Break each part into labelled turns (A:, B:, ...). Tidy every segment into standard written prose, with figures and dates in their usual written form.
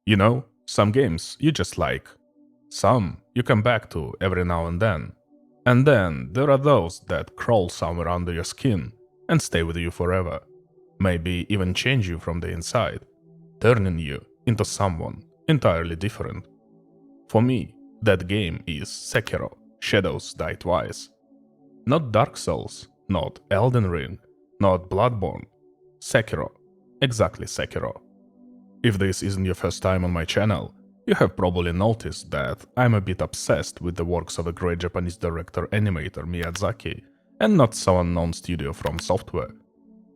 A: You know, some games you just like. Some you come back to every now and then. And then there are those that crawl somewhere under your skin and stay with you forever. Maybe even change you from the inside, turning you into someone entirely different. For me, that game is Sekiro, Shadows Die Twice. Not Dark Souls, not Elden Ring, not Bloodborne. Sekiro. Exactly Sekiro. If this isn't your first time on my channel, you have probably noticed that I'm a bit obsessed with the works of a great Japanese director-animator Miyazaki and not some unknown studio FromSoftware,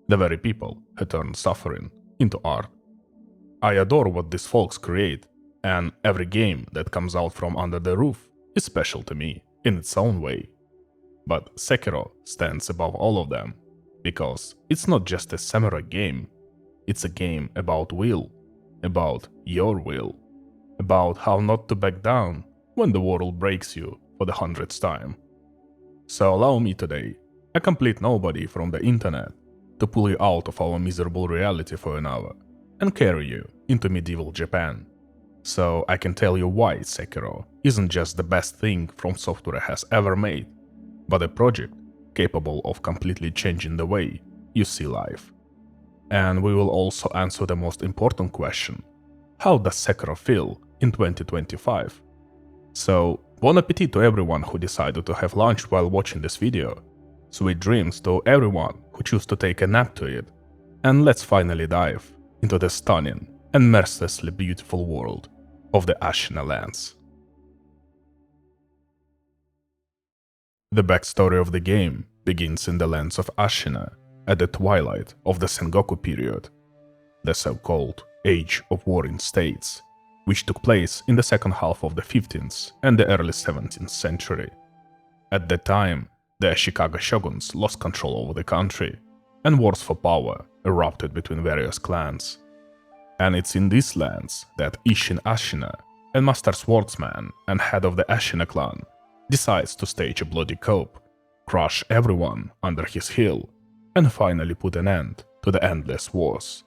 A: the very people who turned suffering into art. I adore what these folks create, and every game that comes out from under the roof is special to me in its own way. But Sekiro stands above all of them, because it's not just a samurai game, it's a game about will, about your will, about how not to back down when the world breaks you for the 100th time. So allow me today, a complete nobody from the internet, to pull you out of our miserable reality for an hour and carry you into medieval Japan, so I can tell you why Sekiro isn't just the best thing FromSoftware has ever made, but a project capable of completely changing the way you see life. And we will also answer the most important question: how does Sekiro feel in 2025? So, bon appetit to everyone who decided to have lunch while watching this video, sweet dreams to everyone who chose to take a nap to it, and let's finally dive into the stunning and mercilessly beautiful world of the Ashina lands. The backstory of the game begins in the lands of Ashina at the twilight of the Sengoku period, the so-called Age of Warring States, which took place in the second half of the 15th and the early 17th century. At that time, the Ashikaga shoguns lost control over the country, and wars for power erupted between various clans. And it's in these lands that Isshin Ashina, a master swordsman and head of the Ashina clan, decides to stage a bloody coup, crush everyone under his heel, and finally put an end to the endless wars.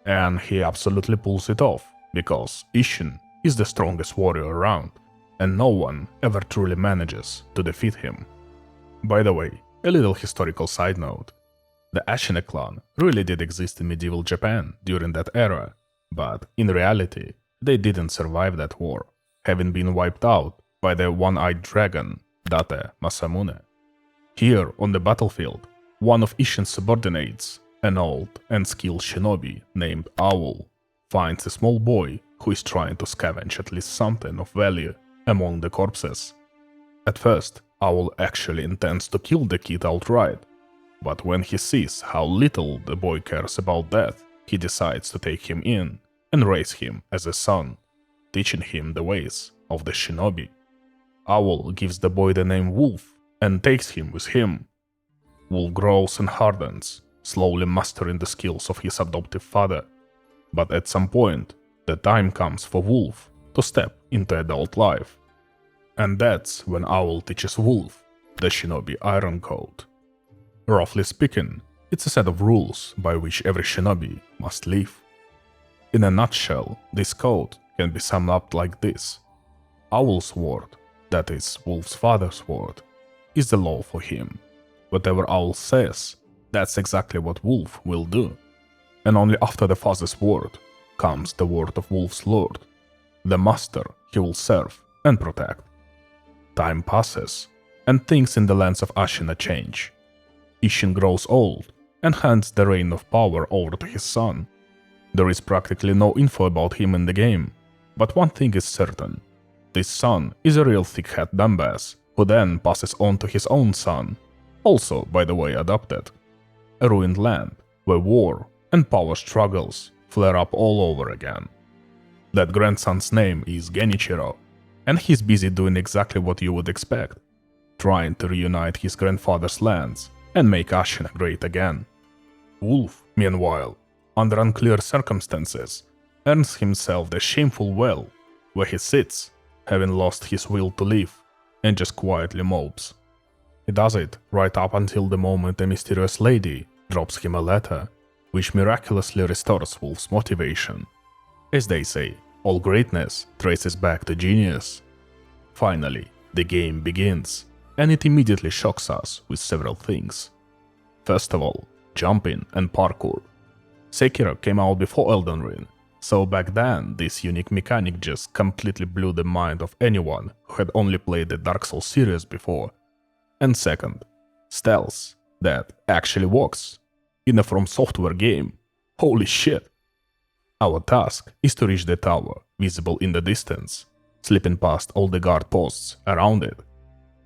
A: And he absolutely pulls it off, because Isshin is the strongest warrior around, and no one ever truly manages to defeat him. By the way, a little historical side note. The Ashina clan really did exist in medieval Japan during that era, but in reality, they didn't survive that war, having been wiped out by the one-eyed dragon, Date Masamune. Here on the battlefield, one of Isshin's subordinates, an old and skilled shinobi named Owl, finds a small boy who is trying to scavenge at least something of value among the corpses. At first, Owl actually intends to kill the kid outright, but when he sees how little the boy cares about death, he decides to take him in and raise him as a son, teaching him the ways of the shinobi. Owl gives the boy the name Wolf and takes him with him. Wolf grows and hardens, slowly mastering the skills of his adoptive father. But at some point, the time comes for Wolf to step into adult life. And that's when Owl teaches Wolf the shinobi iron code. Roughly speaking, it's a set of rules by which every shinobi must live. In a nutshell, this code can be summed up like this: Owl's word, that is Wolf's father's word, is the law for him. Whatever Owl says, that's exactly what Wolf will do. And only after the father's word comes the word of Wolf's lord, the master he will serve and protect. Time passes, and things in the lands of Ashina change. Isshin grows old and hands the reign of power over to his son. There is practically no info about him in the game, but one thing is certain: this son is a real thick-head dumbass who then passes on to his own son, also by the way adopted. A ruined land where war and power struggles flare up all over again. That grandson's name is Genichiro, and he's busy doing exactly what you would expect, trying to reunite his grandfather's lands and make Ashina great again. Wolf, meanwhile, under unclear circumstances, earns himself the shameful well where he sits, having lost his will to live, and just quietly mopes. He does it right up until the moment a mysterious lady drops him a letter, which miraculously restores Wolf's motivation. As they say, All greatness traces back to genius. Finally, the game begins, and it immediately shocks us with several things. First of all, jumping and parkour. Sekiro came out before Elden Ring, so back then this unique mechanic just completely blew the mind of anyone who had only played the Dark Souls series before. And second, stealth, that actually works. In a FromSoftware game. Holy shit! Our task is to reach the tower, visible in the distance, slipping past all the guard posts around it.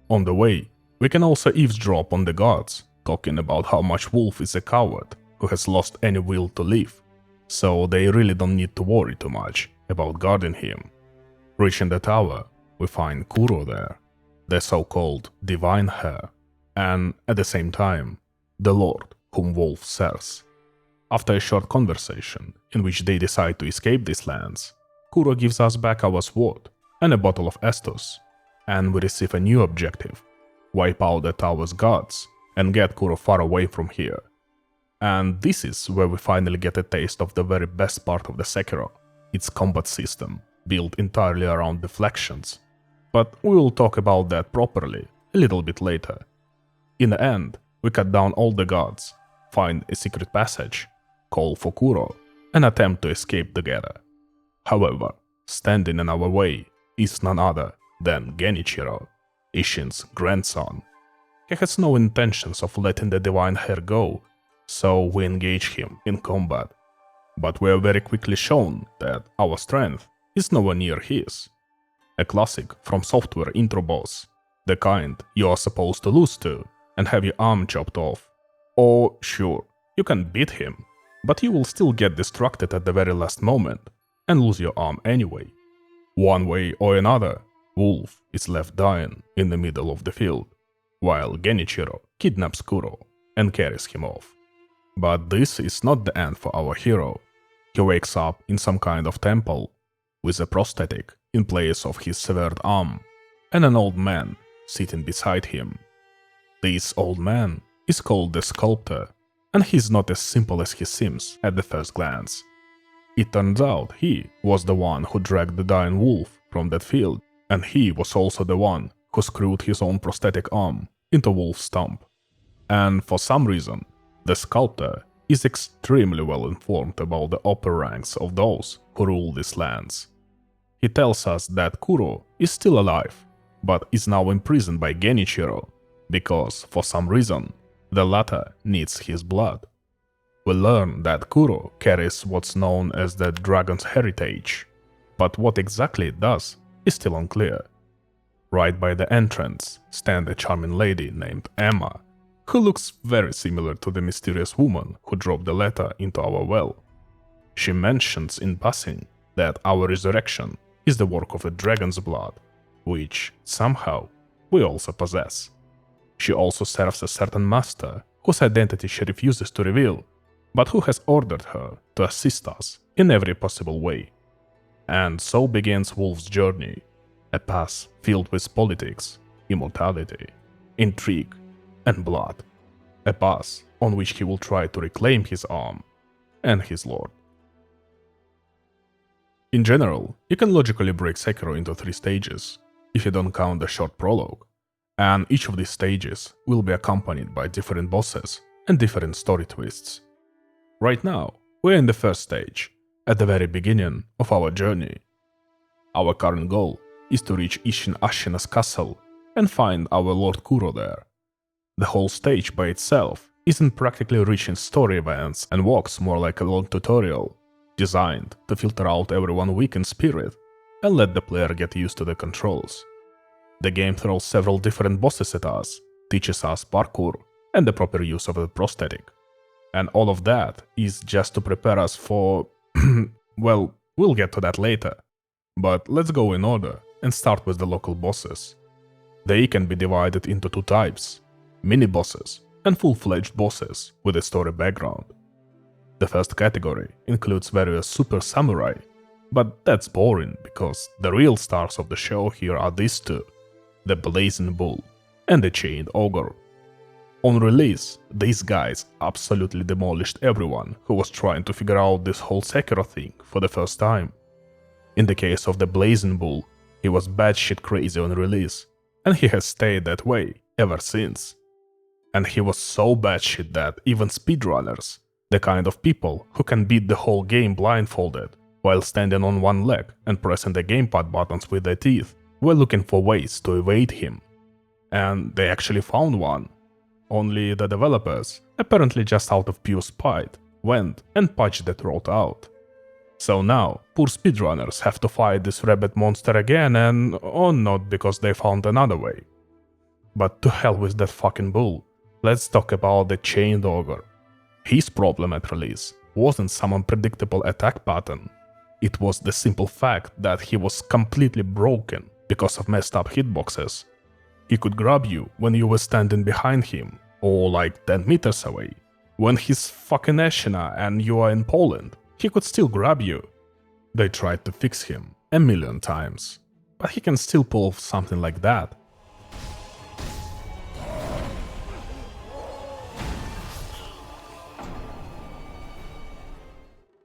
A: On the way, we can also eavesdrop on the guards, talking about how much Wolf is a coward who has lost any will to live, so they really don't need to worry too much about guarding him. Reaching the tower, we find Kuro there, the so-called Divine Heir, and at the same time, the Lord whom Wolf serves. After a short conversation, in which they decide to escape these lands, Kuro gives us back our sword and a bottle of Estus, and we receive a new objective: wipe out the tower's guards and get Kuro far away from here. And this is where we finally get a taste of the very best part of the Sekiro, its combat system, built entirely around deflections. But we will talk about that properly a little bit later. In the end, we cut down all the guards, find a secret passage, call for Kuro, and attempt to escape together. However, standing in our way is none other than Genichiro, Ishin's grandson. He has no intentions of letting the Divine Heir go, so we engage him in combat. But we are very quickly shown that our strength is nowhere near his. A classic FromSoftware intro boss, the kind you are supposed to lose to and have your arm chopped off. Or sure, you can beat him, but you will still get distracted at the very last moment and lose your arm anyway. One way or another, Wolf is left dying in the middle of the field, while Genichiro kidnaps Kuro and carries him off. But this is not the end for our hero. He wakes up in some kind of temple, with a prosthetic in place of his severed arm, and an old man sitting beside him. This old man is called the Sculptor, and he's not as simple as he seems at the first glance. It turns out he was the one who dragged the dying wolf from that field, and he was also the one who screwed his own prosthetic arm into Wolf's stump. And for some reason, the Sculptor is extremely well informed about the upper ranks of those who rule these lands. He tells us that Kuro is still alive, but is now imprisoned by Genichiro, because for some reason, the latter needs his blood. We learn that Kuro carries what's known as the Dragon's Heritage, but what exactly it does is still unclear. Right by the entrance stands a charming lady named Emma, who looks very similar to the mysterious woman who dropped the letter into our well. She mentions in passing that our resurrection is the work of the dragon's blood, which, somehow, we also possess. She also serves a certain master whose identity she refuses to reveal, but who has ordered her to assist us in every possible way. And so begins Wolf's journey, a path filled with politics, immortality, intrigue, and blood. A path on which he will try to reclaim his arm and his lord. In general, you can logically break Sekiro into 3 stages, if you don't count the short prologue, and each of these stages will be accompanied by different bosses and different story twists. Right now, we're in the first stage, at the very beginning of our journey. Our current goal is to reach Ashina's castle and find our Lord Kuro there. The whole stage by itself isn't practically rich in story events and walks more like a long tutorial, designed to filter out everyone weak in spirit and let the player get used to the controls. The game throws several different bosses at us, teaches us parkour and the proper use of the prosthetic. And all of that is just to prepare us for... well, we'll get to that later. But let's go in order and start with the local bosses. They can be divided into 2 types: mini-bosses and full-fledged bosses with a story background. The first category includes various super samurai, but that's boring because the real stars of the show here are these 2, the Blazing Bull and the Chained Ogre. On release, these guys absolutely demolished everyone who was trying to figure out this whole Sekiro thing for the first time. In the case of the Blazing Bull, he was batshit crazy on release, and he has stayed that way ever since. And he was so batshit that even speedrunners, the kind of people who can beat the whole game blindfolded while standing on one leg and pressing the gamepad buttons with their teeth, were looking for ways to evade him. And they actually found one. Only the developers, apparently just out of pure spite, went and patched that route out. So now, poor speedrunners have to fight this rabbit monster again and not because they found another way. But to hell with that fucking bull, let's talk about the Chained Ogre. His problem at release wasn't some unpredictable attack pattern. It was the simple fact that he was completely broken because of messed up hitboxes. He could grab you when you were standing behind him, or like 10 meters away. When he's fucking Ashina and you are in Poland, he could still grab you. They tried to fix him a million times, but he can still pull off something like that.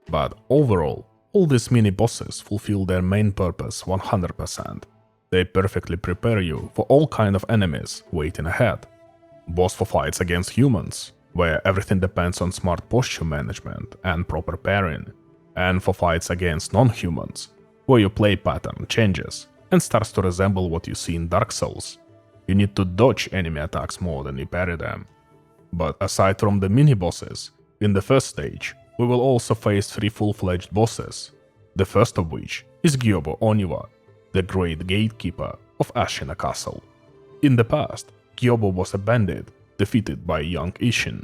A: But overall, all these mini-bosses fulfill their main purpose 100%. They perfectly prepare you for all kind of enemies waiting ahead. Boss for fights against humans, where everything depends on smart posture management and proper pairing, and for fights against non-humans, where your play pattern changes and starts to resemble what you see in Dark Souls. You need to dodge enemy attacks more than you parry them. But aside from the mini-bosses, in the first stage, we will also face 3 full-fledged bosses, the first of which is Gyobo Oniwa, the great gatekeeper of Ashina Castle. In the past, Gyobo was a bandit defeated by young Ishin,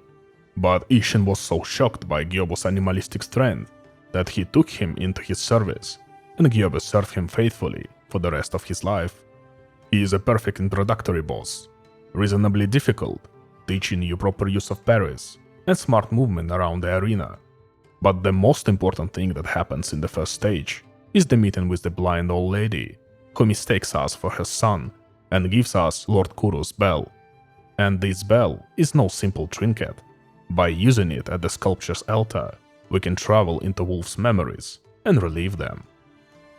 A: but Ishin was so shocked by Gyobo's animalistic strength that he took him into his service, and Gyobo served him faithfully for the rest of his life. He is a perfect introductory boss, reasonably difficult, teaching you proper use of parries and smart movement around the arena. But the most important thing that happens in the first stage is the meeting with the blind old lady, who mistakes us for her son and gives us Lord Kuro's bell. And this bell is no simple trinket. By using it at the sculpture's altar, we can travel into Wolf's memories and relive them.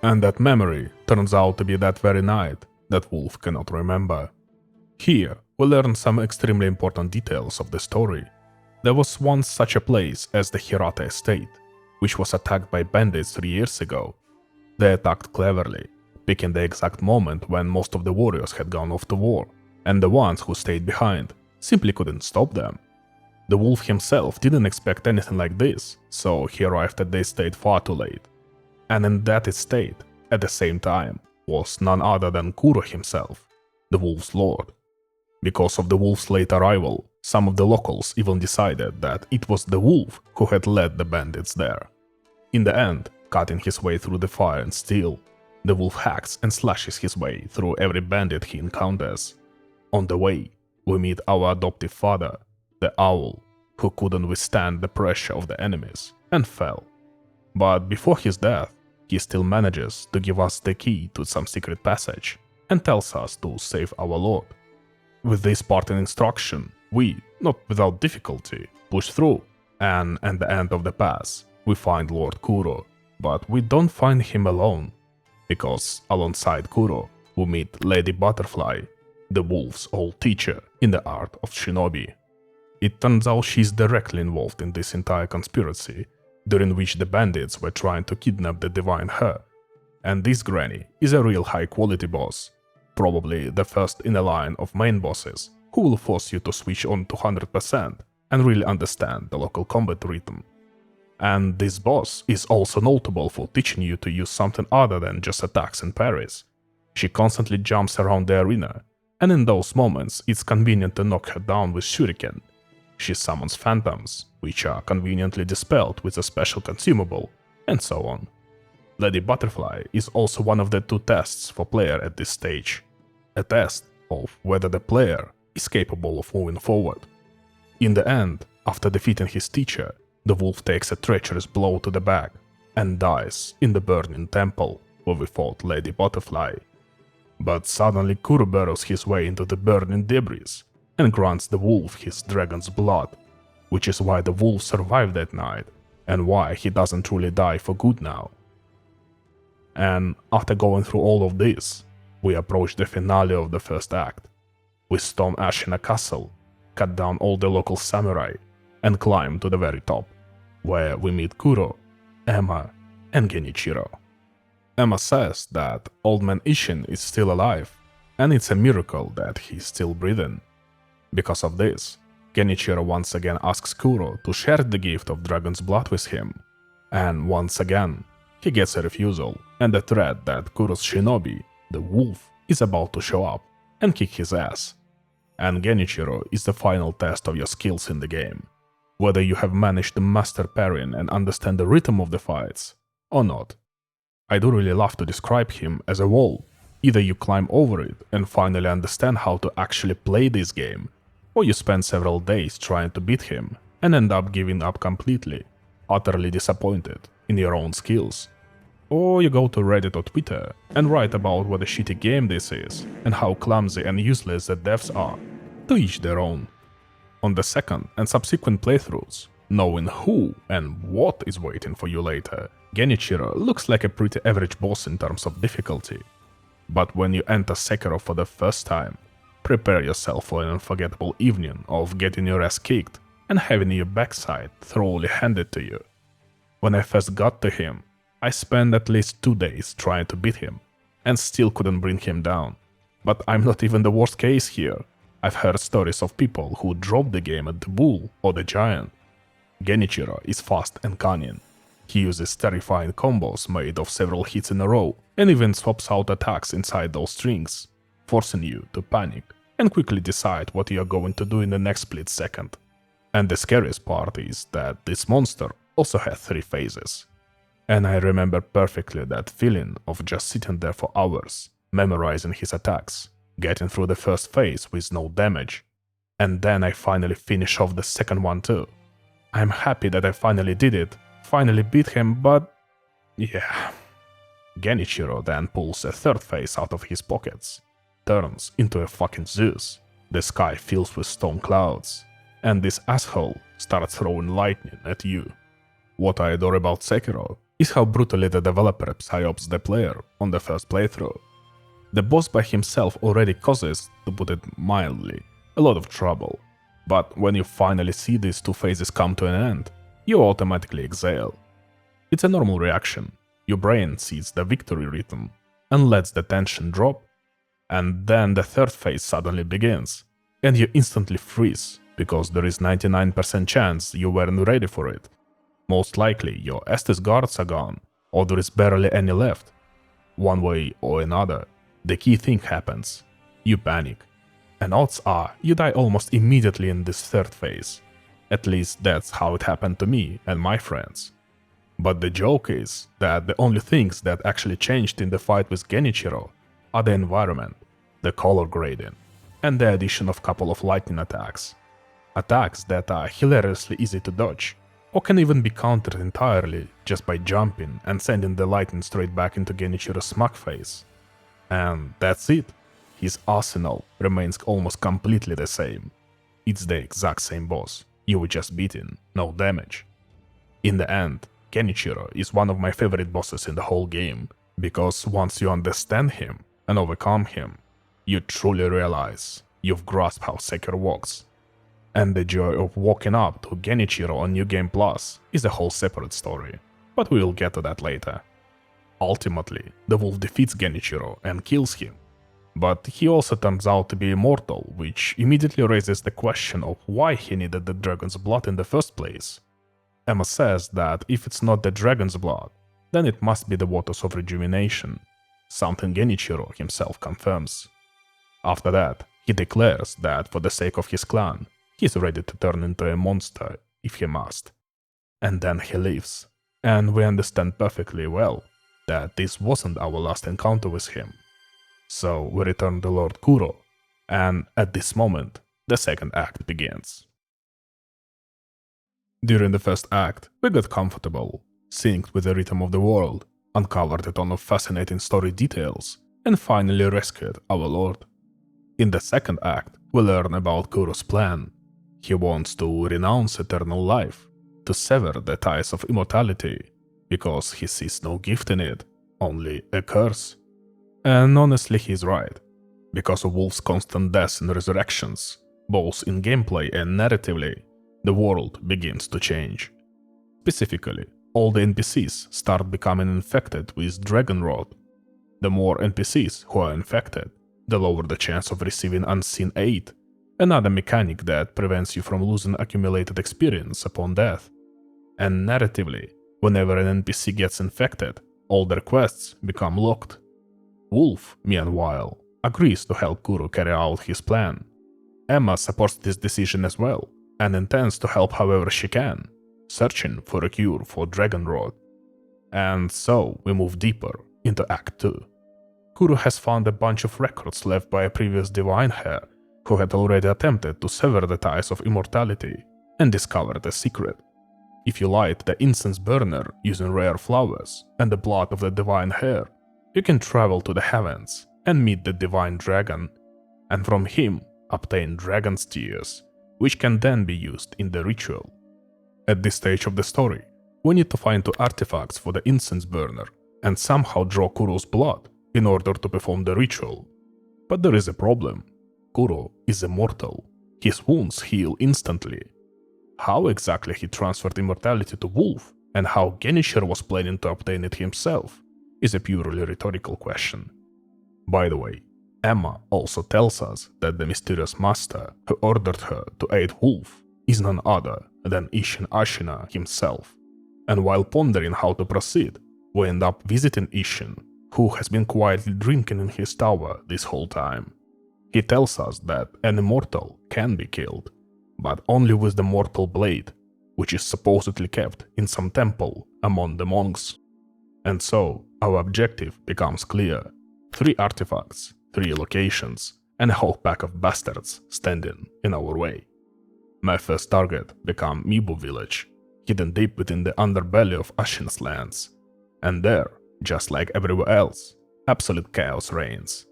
A: And that memory turns out to be that very night that Wolf cannot remember. Here, we learn some extremely important details of the story. There was once such a place as the Hirata estate, which was attacked by bandits 3 years ago. They attacked cleverly, picking the exact moment when most of the warriors had gone off to war, and the ones who stayed behind simply couldn't stop them. The wolf himself didn't expect anything like this, so he arrived at the estate far too late. And in that estate, at the same time, was none other than Kuro himself, the wolf's lord. Because of the wolf's late arrival, some of the locals even decided that it was the wolf who had led the bandits there. In the end, cutting his way through the fire and steel, the wolf hacks and slashes his way through every bandit he encounters. On the way, we meet our adoptive father, the owl, who couldn't withstand the pressure of the enemies and fell. But before his death, he still manages to give us the key to some secret passage and tells us to save our lord. With this parting instruction, we, not without difficulty, push through, and at the end of the pass, we find Lord Kuro, but we don't find him alone, because alongside Kuro, we meet Lady Butterfly, the wolf's old teacher in the art of shinobi. It turns out she's directly involved in this entire conspiracy, during which the bandits were trying to kidnap the divine her, and this granny is a real high-quality boss, probably the first in a line of main bosses who will force you to switch on to 100% and really understand the local combat rhythm. And this boss is also notable for teaching you to use something other than just attacks and parries. She constantly jumps around the arena, and in those moments it's convenient to knock her down with shuriken. She summons phantoms, which are conveniently dispelled with a special consumable, and so on. Lady Butterfly is also one of the 2 tests for player at this stage, a test of whether the player is capable of moving forward. In the end, after defeating his teacher, the wolf takes a treacherous blow to the back and dies in the burning temple where we fought Lady Butterfly. But suddenly Kuro burrows his way into the burning debris and grants the wolf his dragon's blood, which is why the wolf survived that night and why he doesn't truly die for good now. And after going through all of this, we approach the finale of the first act. We storm Ashina castle, cut down all the local samurai, and climb to the very top, where we meet Kuro, Emma, and Genichiro. Emma says that old man Ishin is still alive, and it's a miracle that he's still breathing. Because of this, Genichiro once again asks Kuro to share the gift of dragon's blood with him, and once again, he gets a refusal and a threat that Kuro's shinobi, the wolf, is about to show up and kick his ass. And Genichiro is the final test of your skills in the game, whether you have managed to master parrying and understand the rhythm of the fights, or not. I do really love to describe him as a wall. Either you climb over it and finally understand how to actually play this game, or you spend several days trying to beat him and end up giving up completely, utterly disappointed in your own skills. Or you go to Reddit or Twitter and write about what a shitty game this is and how clumsy and useless the devs are. To each their own. On the second and subsequent playthroughs, knowing who and what is waiting for you later, Genichiro looks like a pretty average boss in terms of difficulty. But when you enter Sekiro for the first time, prepare yourself for an unforgettable evening of getting your ass kicked and having your backside thoroughly handed to you. When I first got to him, I spent at least 2 days trying to beat him, and still couldn't bring him down. But I'm not even the worst case here. I've heard stories of people who dropped the game at the bull or the giant. Genichiro is fast and cunning. He uses terrifying combos made of several hits in a row, and even swaps out attacks inside those strings, forcing you to panic and quickly decide what you are going to do in the next split second. And the scariest part is that this monster also has 3 phases. And I remember perfectly that feeling of just sitting there for hours, memorizing his attacks, getting through the first phase with no damage, and then I finally finish off the second one too. I'm happy that I finally did it, finally beat him, but yeah. Genichiro then pulls a third phase out of his pockets, turns into a fucking Zeus, the sky fills with storm clouds, and this asshole starts throwing lightning at you. What I adore about Sekiro is how brutally the developer psyops the player on the first playthrough. The boss by himself already causes, to put it mildly, a lot of trouble, but when you finally see these 2 phases come to an end, you automatically exhale. It's a normal reaction. Your brain sees the victory rhythm and lets the tension drop, and then the third phase suddenly begins, and you instantly freeze because there is 99% chance you weren't ready for it. Most likely your Estes guards are gone, or there is barely any left. One way or another, the key thing happens. You panic. And odds are you die almost immediately in this third phase. At least that's how it happened to me and my friends. But the joke is that the only things that actually changed in the fight with Genichiro are the environment, the color grading, and the addition of a couple of lightning attacks. Attacks that are hilariously easy to dodge, or can even be countered entirely just by jumping and sending the lightning straight back into Genichiro's smug face. And that's it. His arsenal remains almost completely the same. It's the exact same boss, you were just beating, no damage. In the end, Genichiro is one of my favorite bosses in the whole game, because once you understand him and overcome him, you truly realize you've grasped how Sekiro works. And the joy of walking up to Genichiro on New Game Plus is a whole separate story, but we will get to that later. Ultimately, the wolf defeats Genichiro and kills him, but he also turns out to be immortal, which immediately raises the question of why he needed the dragon's blood in the first place. Emma says that if it's not the dragon's blood, then it must be the waters of rejuvenation, something Genichiro himself confirms. After that, he declares that for the sake of his clan, he's ready to turn into a monster if he must. And then he leaves, and we understand perfectly well that this wasn't our last encounter with him. So we return to Lord Kuro, and at this moment, the second act begins. During the first act, we got comfortable, synced with the rhythm of the world, uncovered a ton of fascinating story details, and finally rescued our lord. In the second act, we learn about Kuro's plan. He wants to renounce eternal life, to sever the ties of immortality, because he sees no gift in it, only a curse. And honestly, he's right. Because of Wolf's constant deaths and resurrections, both in gameplay and narratively, the world begins to change. Specifically, all the NPCs start becoming infected with Dragon Rot. The more NPCs who are infected, the lower the chance of receiving unseen aid, another mechanic that prevents you from losing accumulated experience upon death. And narratively, whenever an NPC gets infected, all their quests become locked. Wolf, meanwhile, agrees to help Kuro carry out his plan. Emma supports this decision as well, and intends to help however she can, searching for a cure for Dragon Rot. And so we move deeper into Act 2. Kuro has found a bunch of records left by a previous divine heir who had already attempted to sever the ties of immortality, and discovered a secret. If you light the incense burner using rare flowers and the blood of the divine heir, you can travel to the heavens and meet the divine dragon, and from him obtain dragon's tears, which can then be used in the ritual. At this stage of the story, we need to find 2 artifacts for the incense burner and somehow draw Kuro's blood in order to perform the ritual. But there is a problem. Kuro is immortal. His wounds heal instantly. How exactly he transferred immortality to Wolf, and how Genichir was planning to obtain it himself, is a purely rhetorical question. By the way, Emma also tells us that the mysterious master who ordered her to aid Wolf is none other than Ishin Ashina himself. And while pondering how to proceed, we end up visiting Ishin, who has been quietly drinking in his tower this whole time. He tells us that an immortal can be killed, but only with the mortal blade, which is supposedly kept in some temple among the monks. And so, our objective becomes clear. 3 artifacts, 3 locations, and a whole pack of bastards standing in our way. My first target became Mibu village, hidden deep within the underbelly of Ashina's lands. And there, just like everywhere else, absolute chaos reigns.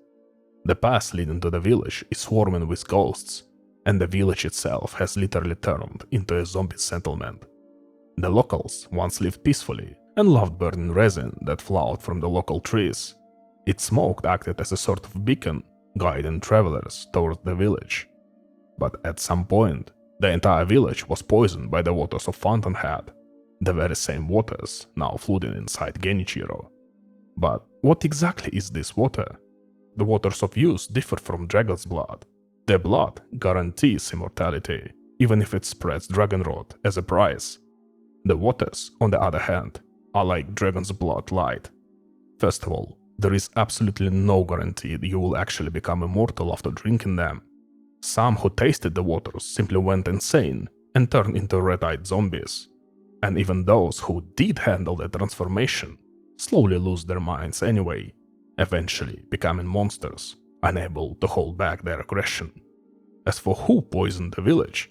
A: The path leading to the village is swarming with ghosts, and the village itself has literally turned into a zombie settlement. The locals once lived peacefully and loved burning resin that flowed from the local trees. Its smoke acted as a sort of beacon, guiding travelers towards the village. But at some point, the entire village was poisoned by the waters of Fountainhead, the very same waters now flooding inside Genichiro. But what exactly is this water? The waters of use differ from dragon's blood. Their blood guarantees immortality, even if it spreads dragon rot as a price. The waters, on the other hand, are like dragon's blood light. First of all, there is absolutely no guarantee that you will actually become immortal after drinking them. Some who tasted the waters simply went insane and turned into red-eyed zombies. And even those who did handle the transformation slowly lose their minds anyway, eventually becoming monsters, unable to hold back their aggression. As for who poisoned the village,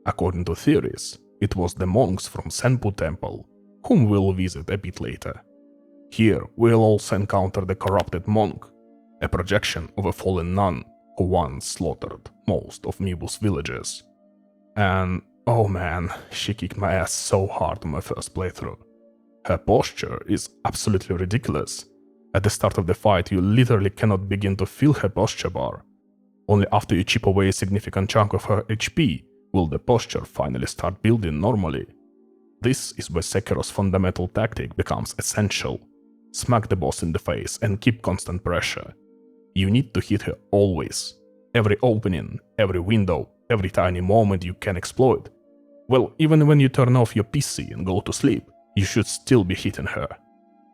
A: according to theories, it was the monks from Senpu Temple, whom we'll visit a bit later. Here we'll also encounter the corrupted monk, a projection of a fallen nun who once slaughtered most of Mibu's villagers. And oh man, she kicked my ass so hard on my first playthrough. Her posture is absolutely ridiculous. At the start of the fight, you literally cannot begin to feel her posture bar. Only after you chip away a significant chunk of her HP will the posture finally start building normally. This is where Sekiro's fundamental tactic becomes essential. Smack the boss in the face and keep constant pressure. You need to hit her always. Every opening, every window, every tiny moment you can exploit. Well, even when you turn off your PC and go to sleep, you should still be hitting her.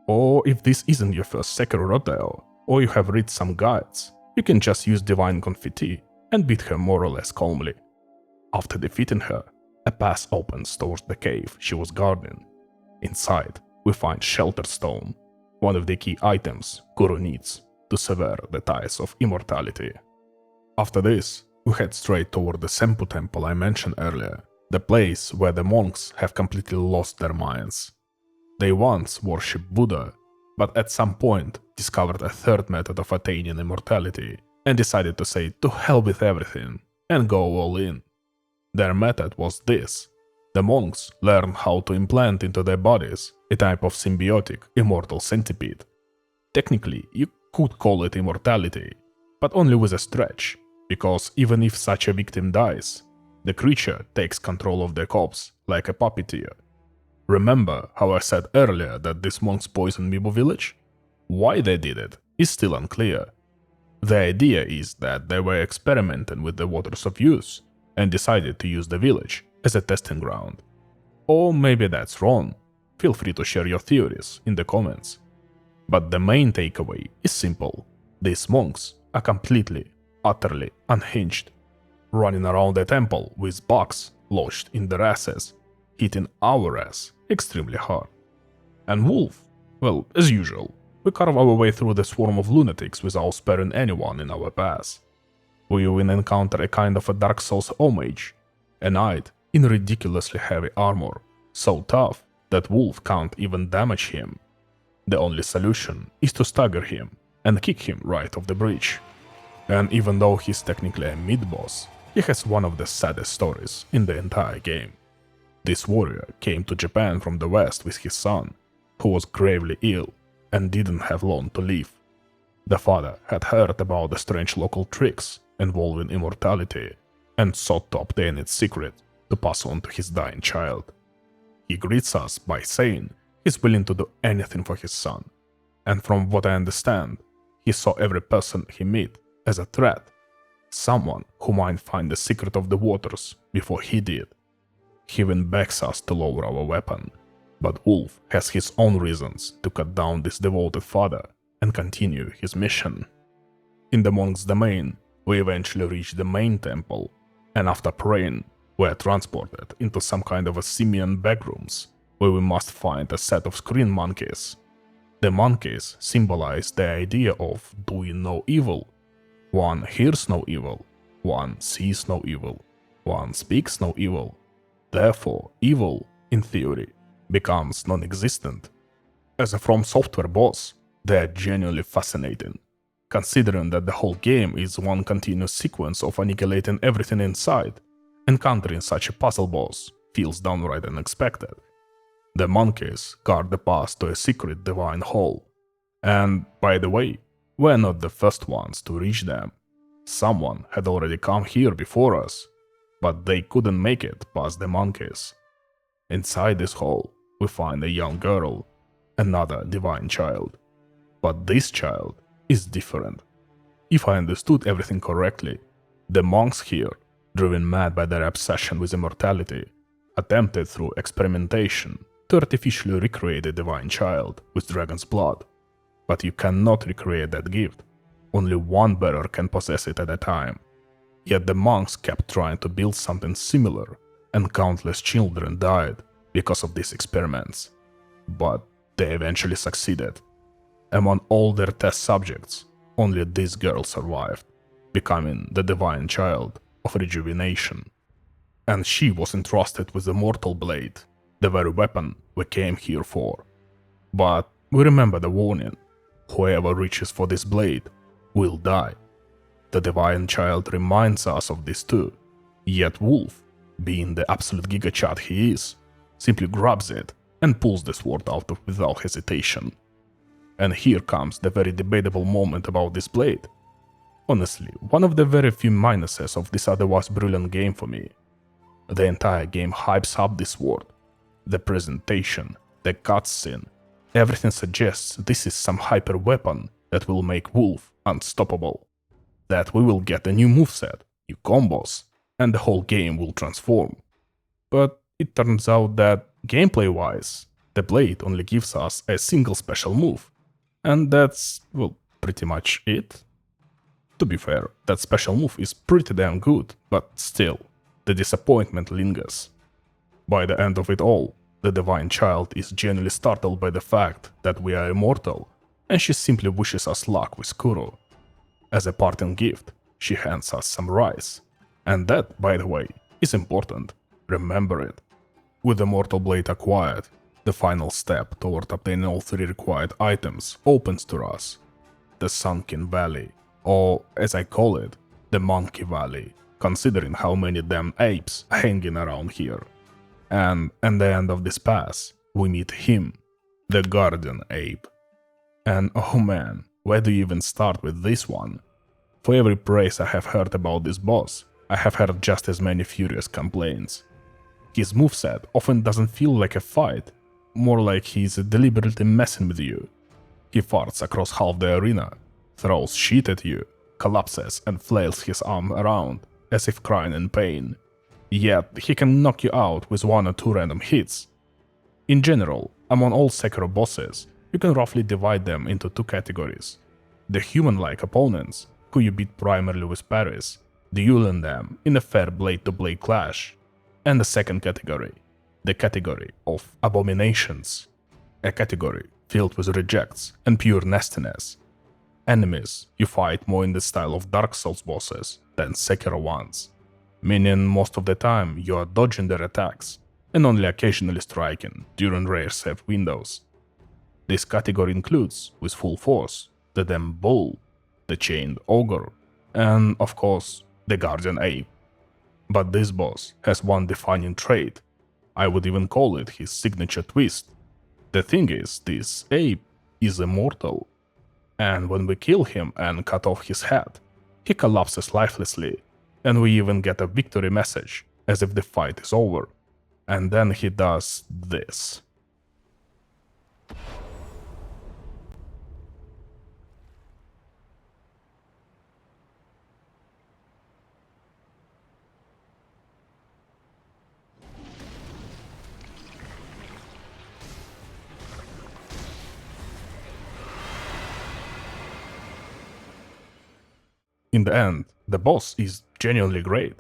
A: Or if this isn't your first Sekiro rodeo, or you have read some guides, you can just use Divine Confetti and beat her more or less calmly. After defeating her, a path opens towards the cave she was guarding. Inside, we find Shelter Stone, one of the key items Kuro needs to sever the ties of immortality. After this, we head straight toward the Senpu Temple I mentioned earlier, the place where the monks have completely lost their minds. They once worshipped Buddha, but at some point discovered a third method of attaining immortality and decided to say to hell with everything and go all in. Their method was this. The monks learned how to implant into their bodies a type of symbiotic immortal centipede. Technically, you could call it immortality, but only with a stretch, because even if such a victim dies, the creature takes control of the corpse like a puppeteer. Remember how I said earlier that these monks poisoned Mibo village? Why they did it is still unclear. The idea is that they were experimenting with the waters of use and decided to use the village as a testing ground. Or maybe that's wrong. Feel free to share your theories in the comments. But the main takeaway is simple. These monks are completely, utterly unhinged, running around the temple with bugs lodged in their asses, hitting our ass extremely hard. And Wolf, well, as usual, we carve our way through the swarm of lunatics without sparing anyone in our path. We even encounter a kind of a Dark Souls homage, a knight in ridiculously heavy armor, so tough that Wolf can't even damage him. The only solution is to stagger him and kick him right off the bridge. And even though he's technically a mid-boss, he has one of the saddest stories in the entire game. This warrior came to Japan from the west with his son, who was gravely ill and didn't have long to live. The father had heard about the strange local tricks involving immortality and sought to obtain its secret to pass on to his dying child. He greets us by saying he's willing to do anything for his son, and from what I understand, he saw every person he met as a threat, someone who might find the secret of the waters before he did. He even begs us to lower our weapon, but Wolf has his own reasons to cut down this devoted father and continue his mission. In the monk's domain, we eventually reach the main temple, and after praying, we are transported into some kind of a simian backrooms, where we must find a set of screen monkeys. The monkeys symbolize the idea of doing no evil. One hears no evil, one sees no evil, one speaks no evil. Therefore, evil, in theory, becomes non-existent. As a FromSoftware boss, they are genuinely fascinating, considering that the whole game is one continuous sequence of annihilating everything inside. Encountering such a puzzle boss feels downright unexpected. The monkeys guard the path to a secret divine hall. And, by the way, we're not the first ones to reach them. Someone had already come here before us, but they couldn't make it past the monkeys. Inside this hall, we find a young girl, another divine child. But this child is different. If I understood everything correctly, the monks here, driven mad by their obsession with immortality, attempted through experimentation to artificially recreate a divine child with dragon's blood. But you cannot recreate that gift. Only one bearer can possess it at a time. Yet the monks kept trying to build something similar, and countless children died because of these experiments. But they eventually succeeded. Among all their test subjects, only this girl survived, becoming the divine child of rejuvenation. And she was entrusted with the mortal blade, the very weapon we came here for. But we remember the warning: whoever reaches for this blade will die. The divine child reminds us of this too, yet Wolf, being the absolute gigachad he is, simply grabs it and pulls the sword out without hesitation. And here comes the very debatable moment about this blade. Honestly, one of the very few minuses of this otherwise brilliant game for me. The entire game hypes up this sword. The presentation, the cutscene, everything suggests this is some hyper weapon that will make Wolf unstoppable. That we will get a new moveset, new combos, and the whole game will transform. But it turns out that, gameplay-wise, the blade only gives us a single special move. And that's, well, pretty much it. To be fair, that special move is pretty damn good, but still, the disappointment lingers. By the end of it all, the divine child is genuinely startled by the fact that we are immortal, and she simply wishes us luck with Kuro. As a parting gift, she hands us some rice. And that, by the way, is important. Remember it. With the mortal blade acquired, the final step toward obtaining all 3 required items opens to us. The Sunken Valley, or as I call it, the Monkey Valley, considering how many damn apes are hanging around here. And at the end of this pass, we meet him, the Guardian Ape. And oh man, where do you even start with this one? For every praise I have heard about this boss, I have heard just as many furious complaints. His moveset often doesn't feel like a fight, more like he's deliberately messing with you. He farts across half the arena, throws shit at you, collapses and flails his arm around, as if crying in pain. Yet he can knock you out with 1 or 2 random hits. In general, among all Sekiro bosses, you can roughly divide them into 2 categories. The human-like opponents, who you beat primarily with parries, dueling them in a fair blade-to-blade clash. And the second category, the category of abominations. A category filled with rejects and pure nastiness. Enemies you fight more in the style of Dark Souls bosses than Sekiro ones, meaning most of the time you are dodging their attacks and only occasionally striking during rare save windows. This category includes, with full force, the damn bull, the chained ogre, and of course, the guardian ape. But this boss has one defining trait. I would even call it his signature twist. The thing is, this ape is immortal. And when we kill him and cut off his head, he collapses lifelessly, and we even get a victory message, as if the fight is over. And then he does this. In the end, the boss is genuinely great.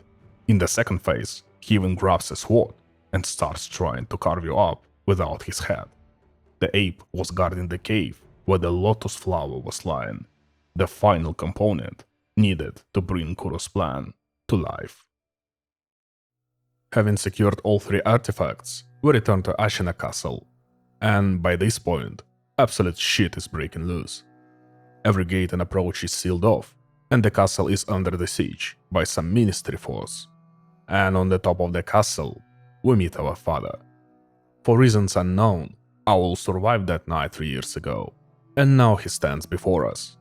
A: In the second phase, he even grabs a sword and starts trying to carve you up without his head. The ape was guarding the cave where the lotus flower was lying, the final component needed to bring Kuro's plan to life. Having secured all 3 artifacts, we return to Ashina Castle, and by this point, absolute shit is breaking loose. Every gate and approach is sealed off, and the castle is under the siege by some ministry force. And on the top of the castle, we meet our father. For reasons unknown, Owl survived that night 3 years ago, and now he stands before us.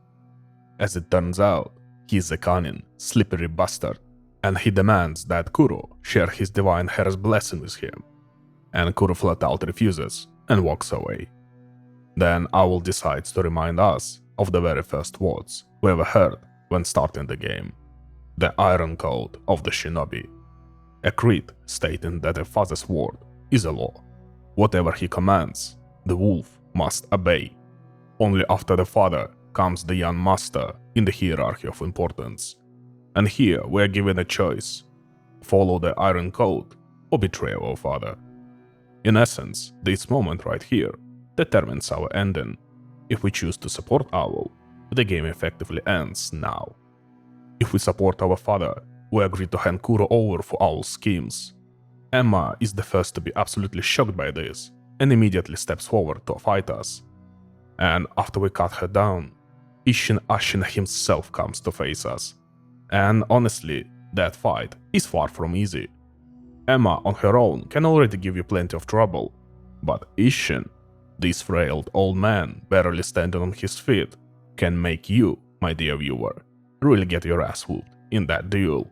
A: As it turns out, he is a cunning, slippery bastard, and he demands that Kuro share his divine hair's blessing with him. And Kuro flat out refuses and walks away. Then Owl decides to remind us of the very first words we ever heard when starting the game, the Iron Code of the Shinobi, a creed stating that a father's word is a law. Whatever he commands, the wolf must obey. Only after the father comes the young master in the hierarchy of importance. And here we are given a choice: follow the Iron Code or betray our father. In essence, this moment right here determines our ending. If we choose to support Owl, the game effectively ends now. If we support our father, we agree to hand Kuro over for Owl's schemes. Emma is the first to be absolutely shocked by this and immediately steps forward to fight us. And after we cut her down, Ashina himself comes to face us. And honestly, that fight is far from easy. Emma on her own can already give you plenty of trouble, but Ishin, this frail old man barely standing on his feet, can make you, my dear viewer, really get your ass whooped in that duel.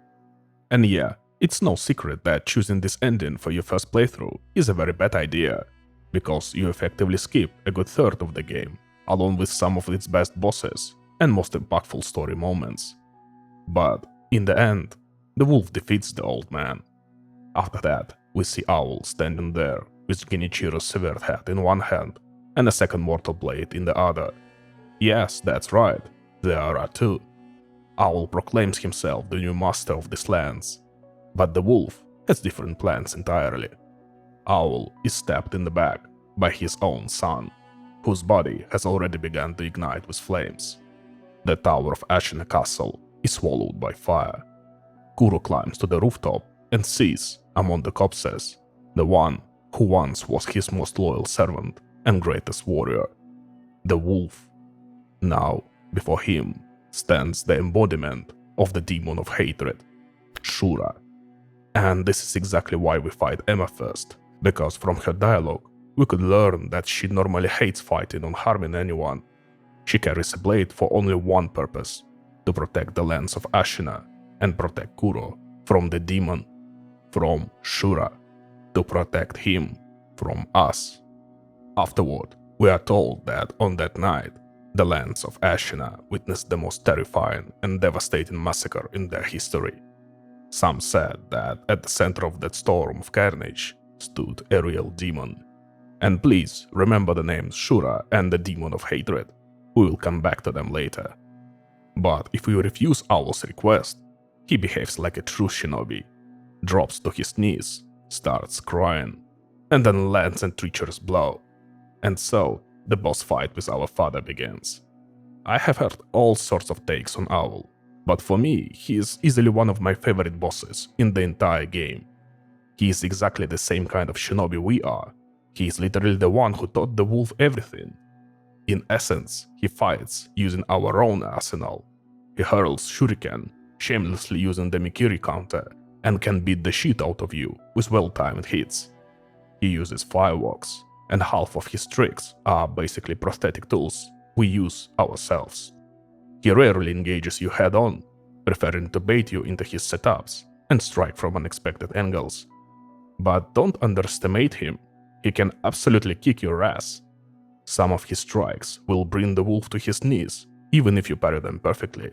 A: And yeah, it's no secret that choosing this ending for your first playthrough is a very bad idea, because you effectively skip a good third of the game, along with some of its best bosses and most impactful story moments. But in the end, the wolf defeats the old man. After that, we see Owl standing there with Genichiro's severed head in one hand and a second mortal blade in the other. Yes, that's right, there are 2. Owl proclaims himself the new master of these lands, but the wolf has different plans entirely. Owl is stabbed in the back by his own son, whose body has already begun to ignite with flames. The tower of Ashina Castle is swallowed by fire. Kuro climbs to the rooftop and sees, among the corpses, the one who once was his most loyal servant and greatest warrior, the wolf. Now, before him, stands the embodiment of the demon of hatred, Shura. And this is exactly why we fight Emma first, because from her dialogue, we could learn that she normally hates fighting or harming anyone, She carries a blade for only one purpose: to protect the lands of Ashina and protect Kuro from the demon, from Shura, to protect him from us. Afterward, we are told that on that night, the lands of Ashina witnessed the most terrifying and devastating massacre in their history. Some said that at the center of that storm of carnage stood a real demon. And please remember the names Shura and the Demon of Hatred. We will come back to them later. But if we refuse Owl's request, he behaves like a true shinobi, drops to his knees, starts crying, and then lands a treacherous blow. And so, the boss fight with our father begins. I have heard all sorts of takes on Owl, but for me, he is easily one of my favorite bosses in the entire game. He is exactly the same kind of shinobi we are. He is literally the one who taught the wolf everything. In essence, he fights using our own arsenal. He hurls shuriken, shamelessly using the Mikiri counter, and can beat the shit out of you with well-timed hits. He uses fireworks, and half of his tricks are basically prosthetic tools we use ourselves. He rarely engages you head-on, preferring to bait you into his setups and strike from unexpected angles. But don't underestimate him. He can absolutely kick your ass. Some of his strikes will bring the wolf to his knees, even if you parry them perfectly.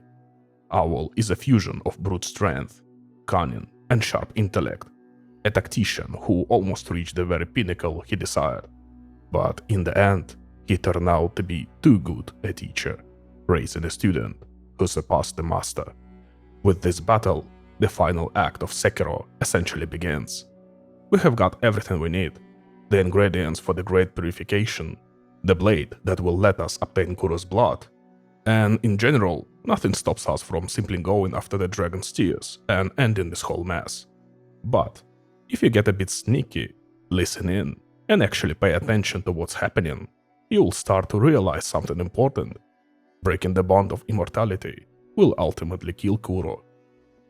A: Owl is a fusion of brute strength, cunning, and sharp intellect, a tactician who almost reached the very pinnacle he desired. But in the end, he turned out to be too good a teacher, raising a student who surpassed the master. With this battle, the final act of Sekiro essentially begins. We have got everything we need: the ingredients for the great purification, the blade that will let us obtain Kuro's blood, and in general, nothing stops us from simply going after the dragon's tears and ending this whole mess. But if you get a bit sneaky, listen in, and actually pay attention to what's happening, you'll start to realize something important. Breaking the bond of immortality will ultimately kill Kuro.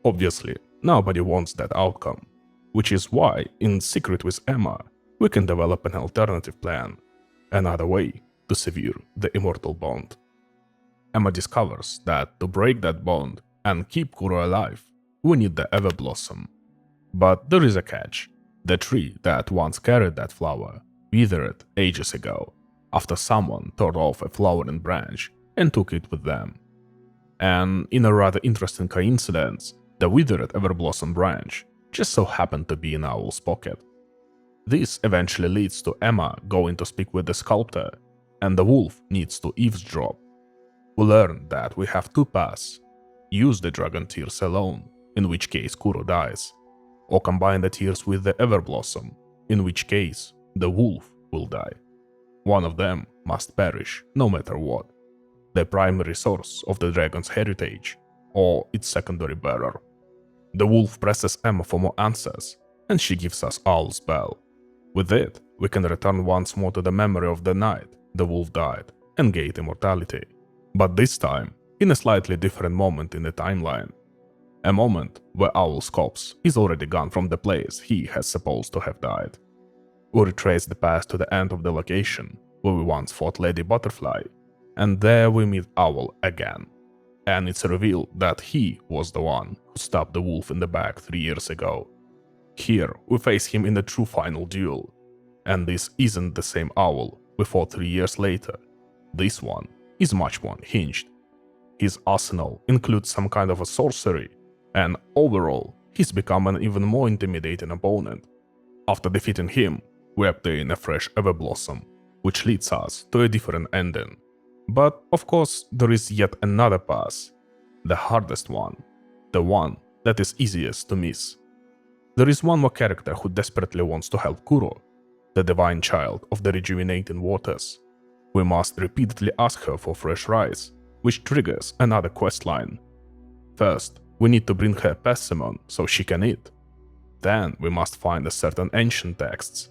A: Obviously, nobody wants that outcome, which is why, in secret with Emma, we can develop an alternative plan, another way to sever the immortal bond. Emma discovers that to break that bond and keep Kuro alive, we need the Everblossom. But there is a catch. The tree that once carried that flower withered ages ago, after someone tore off a flowering branch and took it with them. And in a rather interesting coincidence, the withered Everblossom branch just so happened to be in Owl's pocket. This eventually leads to Emma going to speak with the sculptor, and the wolf needs to eavesdrop. We learn that we have two paths: use the dragon tears alone, in which case Kuro dies, or combine the tears with the Everblossom, in which case the wolf will die. One of them must perish, no matter what: the primary source of the dragon's heritage, or its secondary bearer. The wolf presses Emma for more answers, and she gives us Owl's bell. With it, we can return once more to the memory of the night the wolf died and gained immortality, but this time in a slightly different moment in the timeline. A moment where Owl's corpse is already gone from the place he has supposed to have died. We retrace the past to the end of the location where we once fought Lady Butterfly, and there we meet Owl again. And it's revealed that he was the one who stabbed the wolf in the back 3 years ago. Here we face him in the true final duel, and this isn't the same Owl we fought 3 years later. This one is much more unhinged. His arsenal includes some kind of a sorcery, and overall, he's become an even more intimidating opponent. After defeating him, we obtain a fresh Everblossom, which leads us to a different ending. But of course, there is yet another path, the hardest one, the one that is easiest to miss. There is one more character who desperately wants to help Kuro, the divine child of the rejuvenating waters. We must repeatedly ask her for fresh rice, which triggers another questline. First, we need to bring her persimmon so she can eat. Then we must find a certain ancient texts.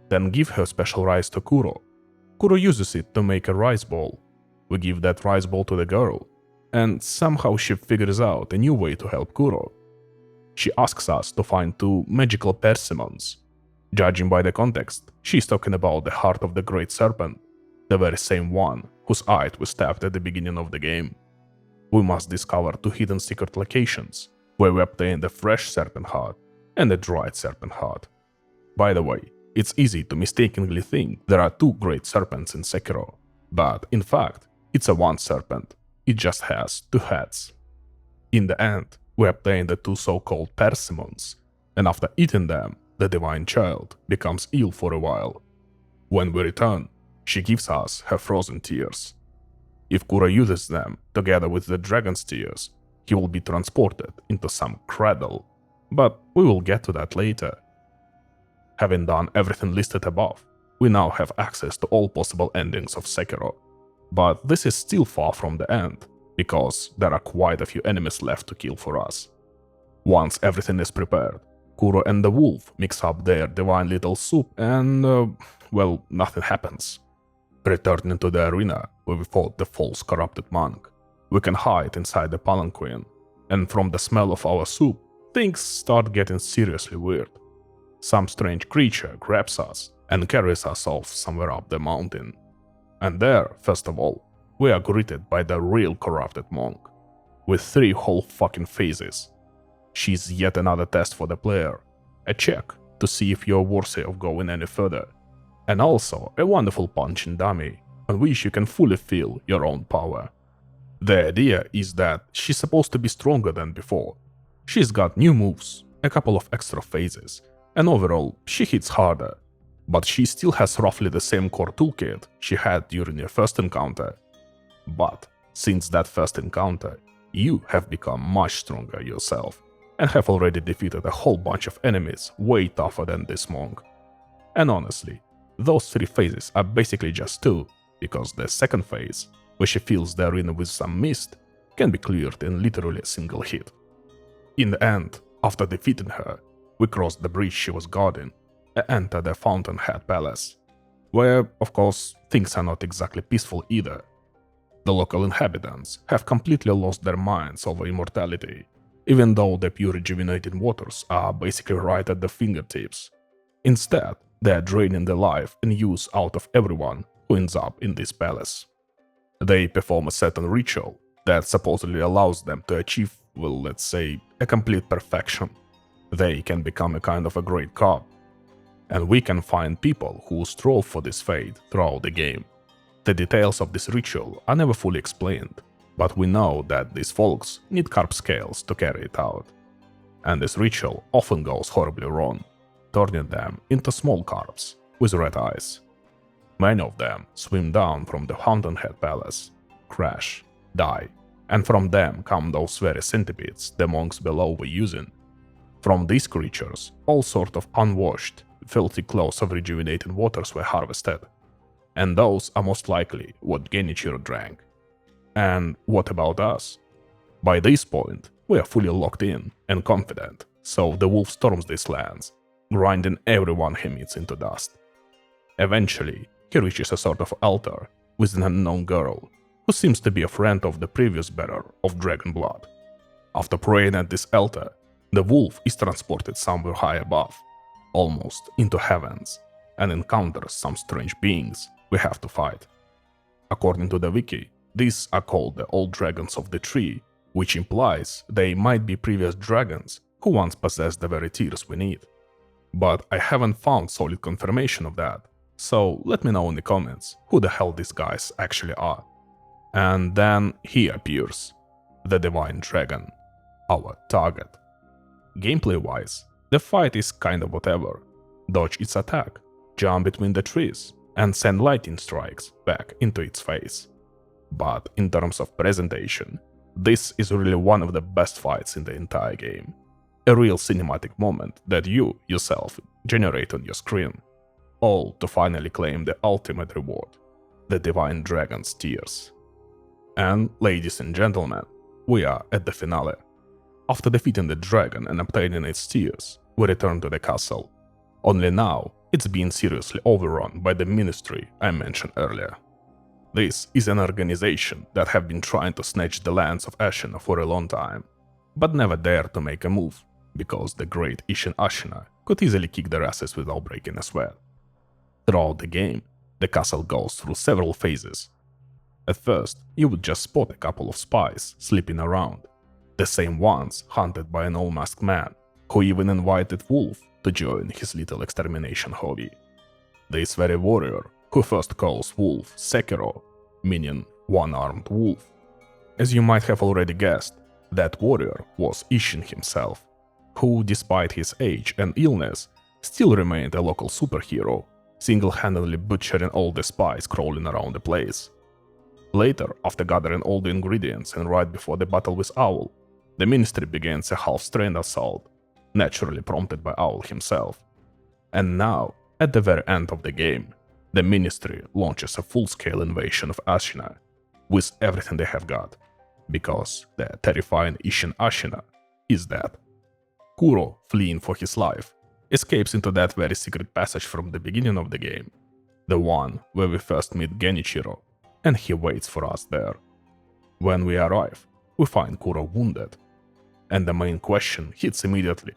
A: Then give her special rice to Kuro. Kuro uses it to make a rice ball. We give that rice ball to the girl, and somehow she figures out a new way to help Kuro. She asks us to find 2 magical persimmons. Judging by the context, she's talking about the heart of the great serpent. the very same one whose eye we stabbed at the beginning of the game. We must discover 2 hidden secret locations where we obtain the fresh serpent heart and the dried serpent heart. By the way, it's easy to mistakenly think there are 2 great serpents in Sekiro, but in fact, it's a one serpent. It just has 2 heads. In the end, we obtain the 2 so-called persimmons, and after eating them, the divine child becomes ill for a while. When we return, she gives us her frozen tears. If Kuro uses them together with the dragon's tears, he will be transported into some cradle, but we will get to that later. Having done everything listed above, we now have access to all possible endings of Sekiro. But this is still far from the end, because there are quite a few enemies left to kill for us. Once everything is prepared, Kuro and the wolf mix up their divine little soup and, well, nothing happens. Returning to the arena where we fought the false corrupted monk, we can hide inside the palanquin, and from the smell of our soup, things start getting seriously weird. Some strange creature grabs us and carries us off somewhere up the mountain. And there, first of all, we are greeted by the real corrupted monk, with 3 whole fucking faces. She's yet another test for the player, a check to see if you're worthy of going any further, and also a wonderful punching dummy on which you can fully feel your own power. The idea is that she's supposed to be stronger than before. She's got new moves, a couple of extra phases, and overall she hits harder, but she still has roughly the same core toolkit she had during your first encounter. But since that first encounter, you have become much stronger yourself, and have already defeated a whole bunch of enemies way tougher than this monk. And honestly, those 3 phases are basically just 2, because the second phase, where she fills the arena with some mist, can be cleared in literally a single hit. In the end, after defeating her, we cross the bridge she was guarding and enter the Fountainhead Palace, where, of course, things are not exactly peaceful either. The local inhabitants have completely lost their minds over immortality, even though the pure rejuvenating waters are basically right at their fingertips. Instead, they are draining the life and use out of everyone who ends up in this palace. They perform a certain ritual that supposedly allows them to achieve, well, let's say, a complete perfection. They can become a kind of a great god. And we can find people who strove for this fate throughout the game. The details of this ritual are never fully explained, but we know that these folks need carp scales to carry it out. And this ritual often goes horribly wrong, turning them into small carps with red eyes. Many of them swim down from the Fountainhead Palace, crash, die, and from them come those very centipedes the monks below were using. From these creatures, all sort of unwashed, filthy clothes of rejuvenating waters were harvested. And those are most likely what Genichiro drank. And what about us? By this point, we are fully locked in and confident, so the wolf storms these lands, grinding everyone he meets into dust. Eventually, he reaches a sort of altar with an unknown girl, who seems to be a friend of the previous bearer of dragon blood. After praying at this altar, the wolf is transported somewhere high above, almost into heavens, and encounters some strange beings we have to fight. According to the wiki, these are called the old dragons of the tree, which implies they might be previous dragons who once possessed the very tears we need. But I haven't found solid confirmation of that, so let me know in the comments who the hell these guys actually are. And then he appears, the Divine Dragon, our target. Gameplay-wise, the fight is kind of whatever. Dodge its attack, jump between the trees, and send lightning strikes back into its face. But in terms of presentation, this is really one of the best fights in the entire game. A real cinematic moment that you, yourself, generate on your screen. All to finally claim the ultimate reward, the Divine Dragon's tears. And, ladies and gentlemen, we are at the finale. After defeating the dragon and obtaining its tears, we return to the castle. Only now, it's being seriously overrun by the ministry I mentioned earlier. This is an organization that have been trying to snatch the lands of Ashina for a long time, but never dared to make a move, because the great Ashina could easily kick their asses without breaking a sweat. Throughout the game, The castle goes through several phases. At first, you would just spot a couple of spies sleeping around, the same ones hunted by an all-masked man, who even invited Wolf to join his little extermination hobby. This very warrior, who first calls Wolf Sekiro, meaning one-armed wolf. As you might have already guessed, that warrior was Ishin himself, who, despite his age and illness, still remained a local superhero, single-handedly butchering all the spies crawling around the place. Later, after gathering all the ingredients and right before the battle with Owl, the Ministry begins a half-strained assault, naturally prompted by Owl himself. And now, at the very end of the game, the Ministry launches a full-scale invasion of Ashina, with everything they have got, because the terrifying Ishin Ashina is dead. Kuro, fleeing for his life, escapes into that very secret passage from the beginning of the game, the one where we first meet Genichiro, and he waits for us there. When we arrive, we find Kuro wounded, and the main question hits immediately.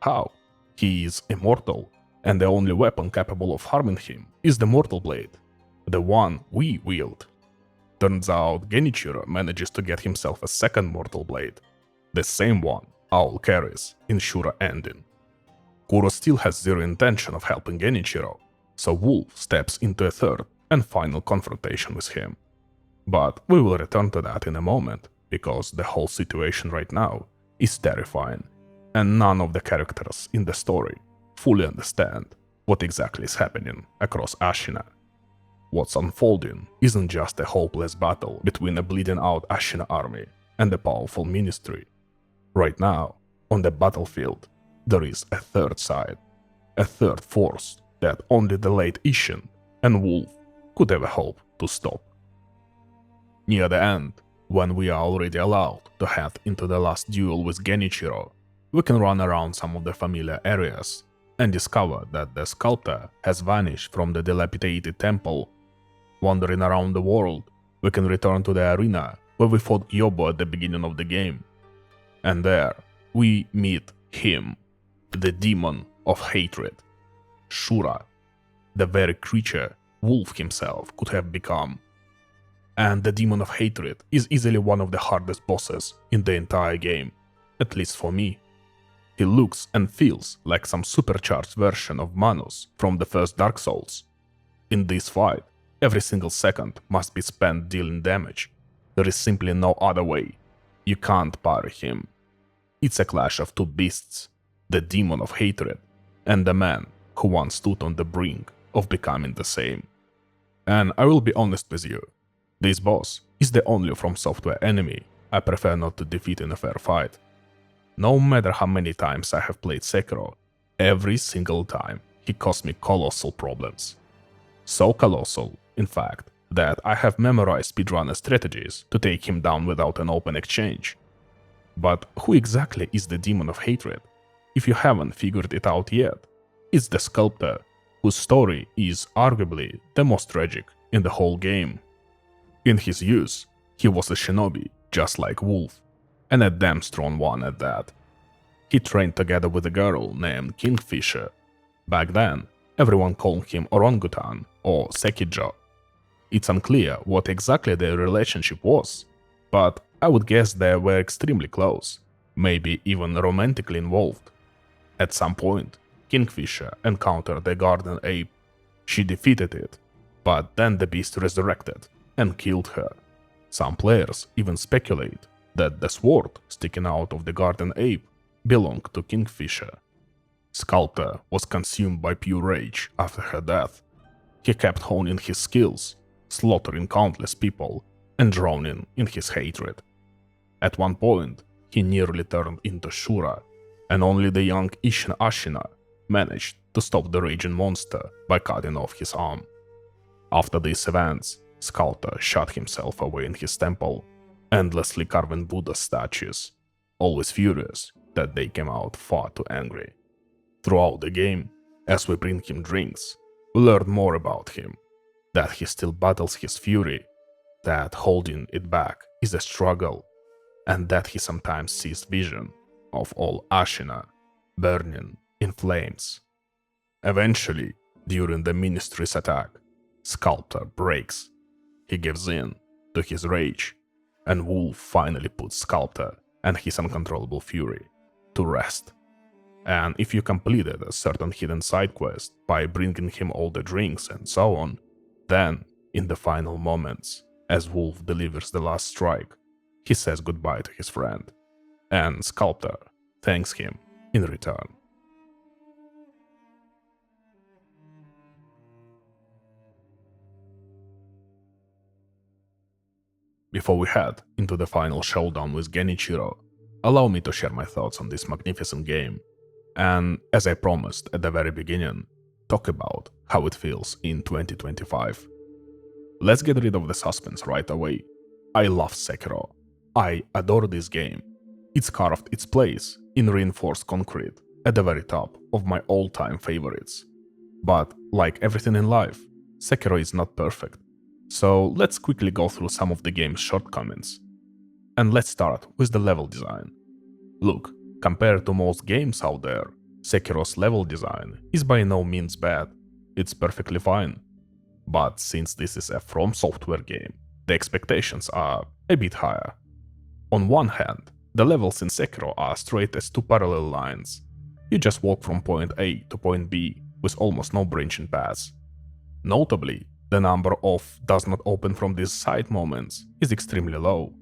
A: How? He is immortal, and the only weapon capable of harming him is the Mortal Blade, the one we wield. Turns out Genichiro manages to get himself a second Mortal Blade, the same one Owl carries in Shura ending. Kuro still has zero intention of helping Genichiro, so Wolf steps into a third and final confrontation with him. But we will return to that in a moment, because the whole situation right now is terrifying, and none of the characters in the story fully understand what exactly is happening across Ashina. What's unfolding isn't just a hopeless battle between a bleeding out Ashina army and the powerful Ministry. Right now, on the battlefield, there is a third side, a third force that only the late Ishin and Wolf could ever hope to stop. Near the end, when we are already allowed to head into the last duel with Genichiro, we can run around some of the familiar areas and discover that the sculptor has vanished from the dilapidated temple. Wandering around the world, we can return to the arena where we fought Gyobo at the beginning of the game. And there, we meet him, the demon of hatred, Shura, the very creature Wolf himself could have become. And the demon of hatred is easily one of the hardest bosses in the entire game, at least for me. He looks and feels like some supercharged version of Manus from the first Dark Souls. In this fight, every single second must be spent dealing damage. There is simply no other way. You can't parry him. It's a clash of two beasts, the demon of hatred and the man who once stood on the brink of becoming the same. And I will be honest with you, this boss is the only FromSoftware enemy I prefer not to defeat in a fair fight. No matter how many times I have played Sekiro, every single time he caused me colossal problems. So colossal, in fact, that I have memorized speedrunner strategies to take him down without an open exchange. But who exactly is the demon of hatred? If you haven't figured it out yet, it's the sculptor, whose story is arguably the most tragic in the whole game. In his youth, he was a shinobi, just like Wolf, and a damn strong one at that. He trained together with a girl named Kingfisher. Back then, everyone called him Orangutan or Sekijo. It's unclear what exactly their relationship was, but I would guess they were extremely close, maybe even romantically involved. At some point, Kingfisher encountered a garden ape. She defeated it, but then the beast resurrected and killed her. Some players even speculate that the sword sticking out of the garden ape belonged to Kingfisher. Sculptor was consumed by pure rage after her death. He kept honing his skills, slaughtering countless people and drowning in his hatred. At one point, he nearly turned into Shura, and only the young Ishin Ashina managed to stop the raging monster by cutting off his arm. After these events, Sculptor shut himself away in his temple, endlessly carving Buddha statues, always furious that they came out far too angry. Throughout the game, as we bring him drinks, we learn more about him, that he still battles his fury, that holding it back is a struggle, and that he sometimes sees vision of all Ashina burning in flames. Eventually, during the Ministry's attack, Sculptor breaks. He gives in to his rage, and Wolf finally puts Sculptor and his uncontrollable fury to rest. And if you completed a certain hidden side quest by bringing him all the drinks and so on, then, in the final moments, as Wolf delivers the last strike, he says goodbye to his friend, and Sculptor thanks him in return. Before we head into the final showdown with Genichiro, allow me to share my thoughts on this magnificent game, and, as I promised at the very beginning, talk about how it feels in 2025. Let's get rid of the suspense right away. I love Sekiro. I adore this game. It's carved its place in reinforced concrete at the very top of my all-time favorites. But, like everything in life, Sekiro is not perfect. So let's quickly go through some of the game's shortcomings. And let's start with the level design. Look, compared to most games out there, Sekiro's level design is by no means bad. It's perfectly fine. But since this is a FromSoftware game, the expectations are a bit higher. On one hand, the levels in Sekiro are straight as two parallel lines. You just walk from point A to point B with almost no branching paths. Notably, the number of does not open from these side moments is extremely low.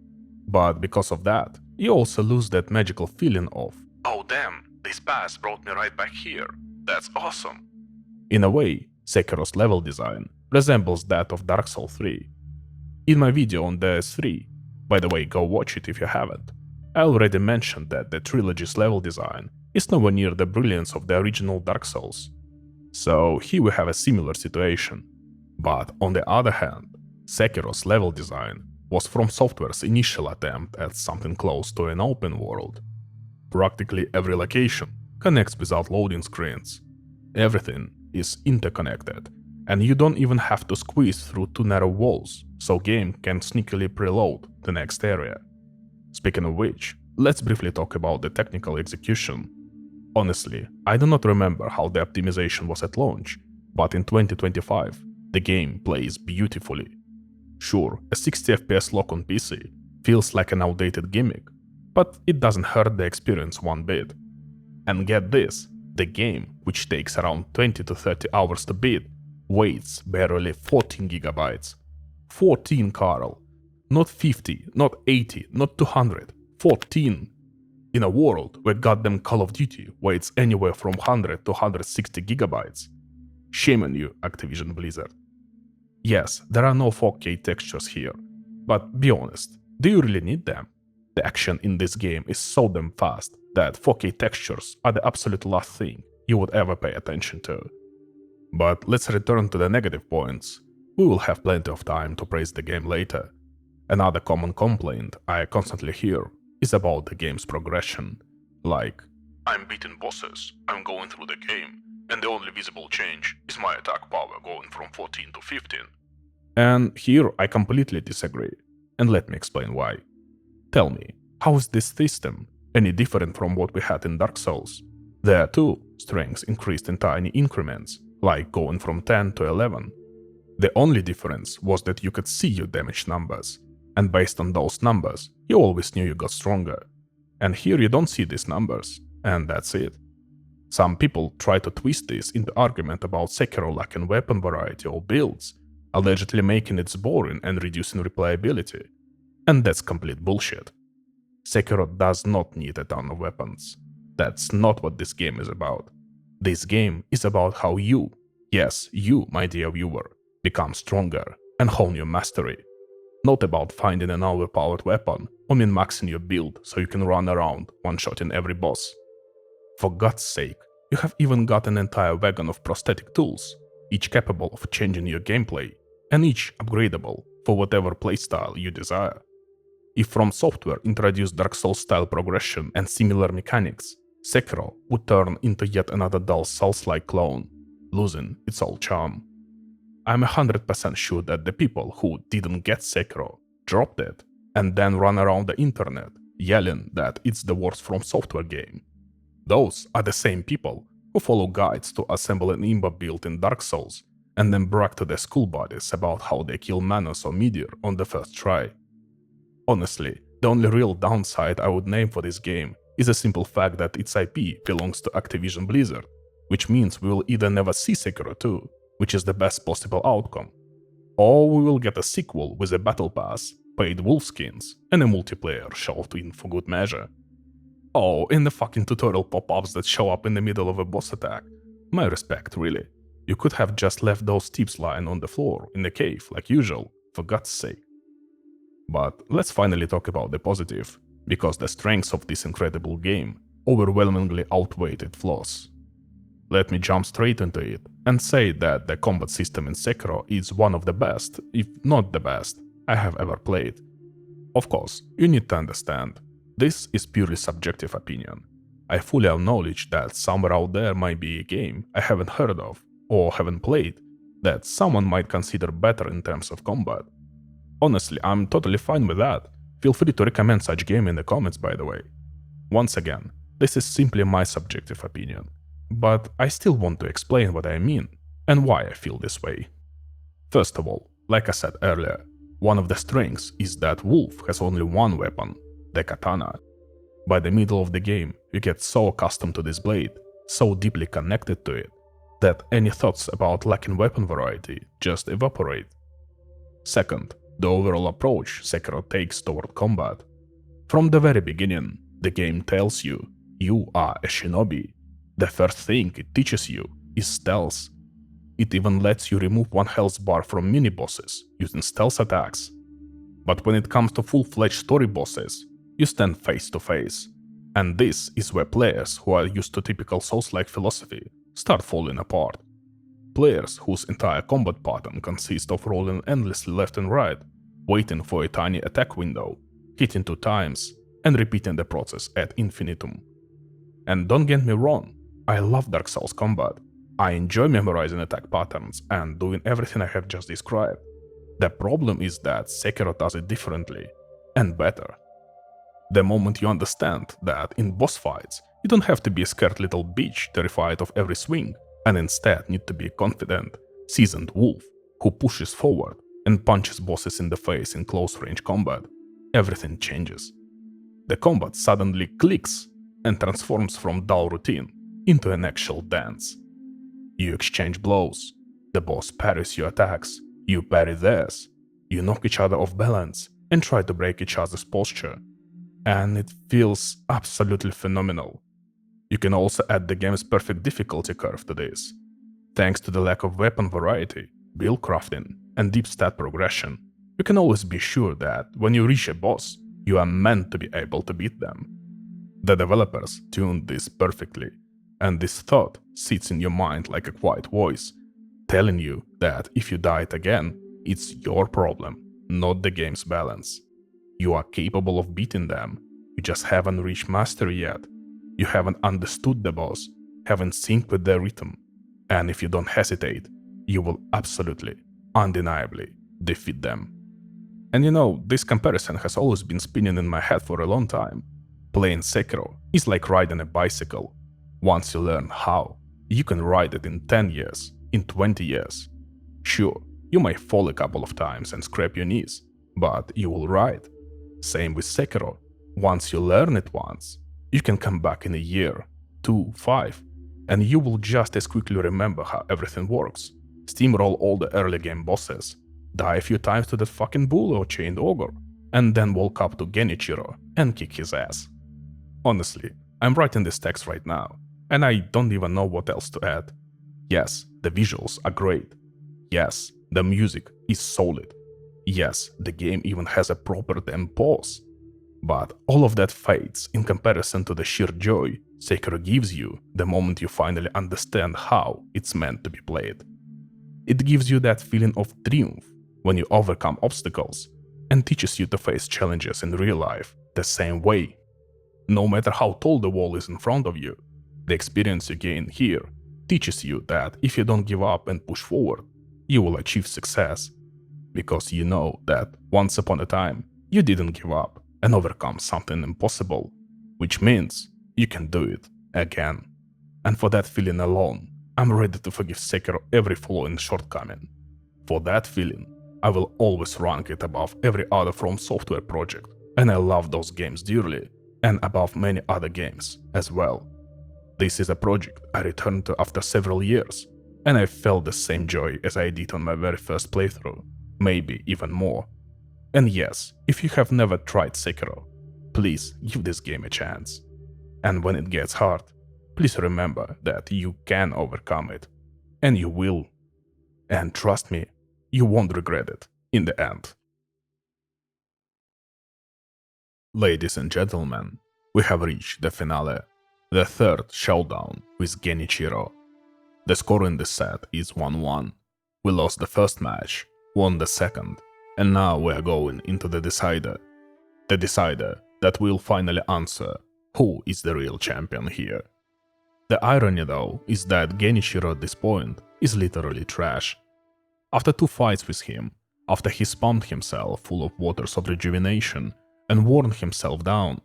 A: But because of that, you also lose that magical feeling of, oh damn, this path brought me right back here, that's awesome. In a way, Sekiro's level design resembles that of Dark Souls 3. In my video on DS3, by the way, go watch it if you haven't, I already mentioned that the trilogy's level design is nowhere near the brilliance of the original Dark Souls. So here we have a similar situation. But on the other hand, Sekiro's level design was FromSoftware's initial attempt at something close to an open world. Practically every location connects without loading screens. Everything is interconnected, and you don't even have to squeeze through two narrow walls, so game can sneakily preload the next area. Speaking of which, let's briefly talk about the technical execution. Honestly, I do not remember how the optimization was at launch, but in 2025, the game plays beautifully. Sure, a 60 FPS lock on PC feels like an outdated gimmick, but it doesn't hurt the experience one bit. And get this, the game, which takes around 20 to 30 hours to beat, weighs barely 14 gigabytes. 14, Carl. Not 50, not 80, not 200, 14. In a world where goddamn Call of Duty weighs anywhere from 100 to 160 gigabytes. Shame on you, Activision Blizzard. Yes, there are no 4K textures here, but be honest, do you really need them? The action in this game is so damn fast that 4K textures are the absolute last thing you would ever pay attention to. But let's return to the negative points. We will have plenty of time to praise the game later. Another common complaint I constantly hear is about the game's progression. Like, I'm beating bosses, I'm going through the game, and the only visible change is my attack power going from 14 to 15. And here I completely disagree, and let me explain why. Tell me, how is this system any different from what we had in Dark Souls? There too, strengths increased in tiny increments, like going from 10 to 11. The only difference was that you could see your damage numbers, and based on those numbers, you always knew you got stronger. And here you don't see these numbers, and that's it. Some people try to twist this into argument about Sekiro lacking weapon variety or builds, allegedly making it boring and reducing replayability. And that's complete bullshit. Sekiro does not need a ton of weapons. That's not what this game is about. This game is about how you, yes, you, my dear viewer, become stronger and hone your mastery. Not about finding an overpowered weapon or min-maxing your build so you can run around one-shotting every boss. For God's sake, you have even got an entire wagon of prosthetic tools, each capable of changing your gameplay, and each upgradable for whatever playstyle you desire. If FromSoftware introduced Dark Souls-style progression and similar mechanics, Sekiro would turn into yet another dull Souls-like clone, losing its old charm. I'm 100% sure that the people who didn't get Sekiro dropped it and then run around the internet yelling that it's the worst FromSoftware game. Those are the same people who follow guides to assemble an imba build in Dark Souls and then brag to their school buddies about how they kill Manos or Meteor on the first try. Honestly, the only real downside I would name for this game is the simple fact that its IP belongs to Activision Blizzard, which means we will either never see Sekiro 2, which is the best possible outcome, or we will get a sequel with a battle pass, paid wolf skins, and a multiplayer shoved in for good measure. Oh, and the fucking tutorial pop-ups that show up in the middle of a boss attack. My respect, really. You could have just left those tips lying on the floor in the cave like usual, for God's sake. But let's finally talk about the positive, because the strengths of this incredible game overwhelmingly outweigh its flaws. Let me jump straight into it and say that the combat system in Sekiro is one of the best, if not the best, I have ever played. Of course, you need to understand, this is purely subjective opinion. I fully acknowledge that somewhere out there might be a game I haven't heard of or haven't played that someone might consider better in terms of combat. Honestly, I'm totally fine with that. Feel free to recommend such game in the comments, by the way. Once again, this is simply my subjective opinion, but I still want to explain what I mean and why I feel this way. First of all, like I said earlier, one of the strengths is that Wolf has only one weapon, the katana. By the middle of the game, you get so accustomed to this blade, so deeply connected to it, that any thoughts about lacking weapon variety just evaporate. Second, the overall approach Sekiro takes toward combat. From the very beginning, the game tells you are a shinobi. The first thing it teaches you is stealth. It even lets you remove one health bar from mini-bosses using stealth attacks. But when it comes to full-fledged story bosses, you stand face to face. And this is where players who are used to typical Souls-like philosophy start falling apart. Players whose entire combat pattern consists of rolling endlessly left and right, waiting for a tiny attack window, hitting 2 times, and repeating the process ad infinitum. And don't get me wrong, I love Dark Souls combat. I enjoy memorizing attack patterns and doing everything I have just described. The problem is that Sekiro does it differently, and better. The moment you understand that in boss fights, you don't have to be a scared little bitch terrified of every swing, and instead need to be a confident, seasoned wolf who pushes forward and punches bosses in the face in close-range combat, everything changes. The combat suddenly clicks and transforms from dull routine into an actual dance. You exchange blows, the boss parries your attacks, you parry theirs, you knock each other off balance and try to break each other's posture, and it feels absolutely phenomenal. You can also add the game's perfect difficulty curve to this. Thanks to the lack of weapon variety, build crafting, and deep stat progression, you can always be sure that when you reach a boss, you are meant to be able to beat them. The developers tuned this perfectly, and this thought sits in your mind like a quiet voice, telling you that if you die again, it's your problem, not the game's balance. You are capable of beating them, you just haven't reached mastery yet. You haven't understood the boss, haven't synced with their rhythm, and if you don't hesitate, you will absolutely, undeniably defeat them. And you know, this comparison has always been spinning in my head for a long time. Playing Sekiro is like riding a bicycle. Once you learn how, you can ride it in 10 years, in 20 years. Sure, you might fall a couple of times and scrape your knees, but you will ride. Same with Sekiro. Once you learn it once, you can come back in a year, 2, 5, and you will just as quickly remember how everything works. Steamroll all the early game bosses, die a few times to that fucking bull or chained ogre, and then walk up to Genichiro and kick his ass. Honestly, I'm writing this text right now, and I don't even know what else to add. Yes, the visuals are great. Yes, the music is solid. Yes, the game even has a proper damn pause. But all of that fades in comparison to the sheer joy Sekiro gives you the moment you finally understand how it's meant to be played. It gives you that feeling of triumph when you overcome obstacles and teaches you to face challenges in real life the same way. No matter how tall the wall is in front of you, the experience you gain here teaches you that if you don't give up and push forward, you will achieve success. Because you know that once upon a time, you didn't give up and overcome something impossible, which means you can do it again. And for that feeling alone, I'm ready to forgive Sekiro every flaw and shortcoming. For that feeling, I will always rank it above every other FromSoftware project, and I love those games dearly, and above many other games as well. This is a project I returned to after several years, and I felt the same joy as I did on my very first playthrough, maybe even more. And yes, if you have never tried Sekiro, please give this game a chance. And when it gets hard, please remember that you can overcome it, and you will. And trust me, you won't regret it in the end. Ladies and gentlemen, we have reached the finale, the third showdown with Genichiro. The score in this set is 1-1. We lost the first match, won the second, and now we are going into the decider. The decider that will finally answer who is the real champion here. The irony though is that Genichiro at this point is literally trash. After 2 fights with him, after he spammed himself full of waters of rejuvenation and worn himself down,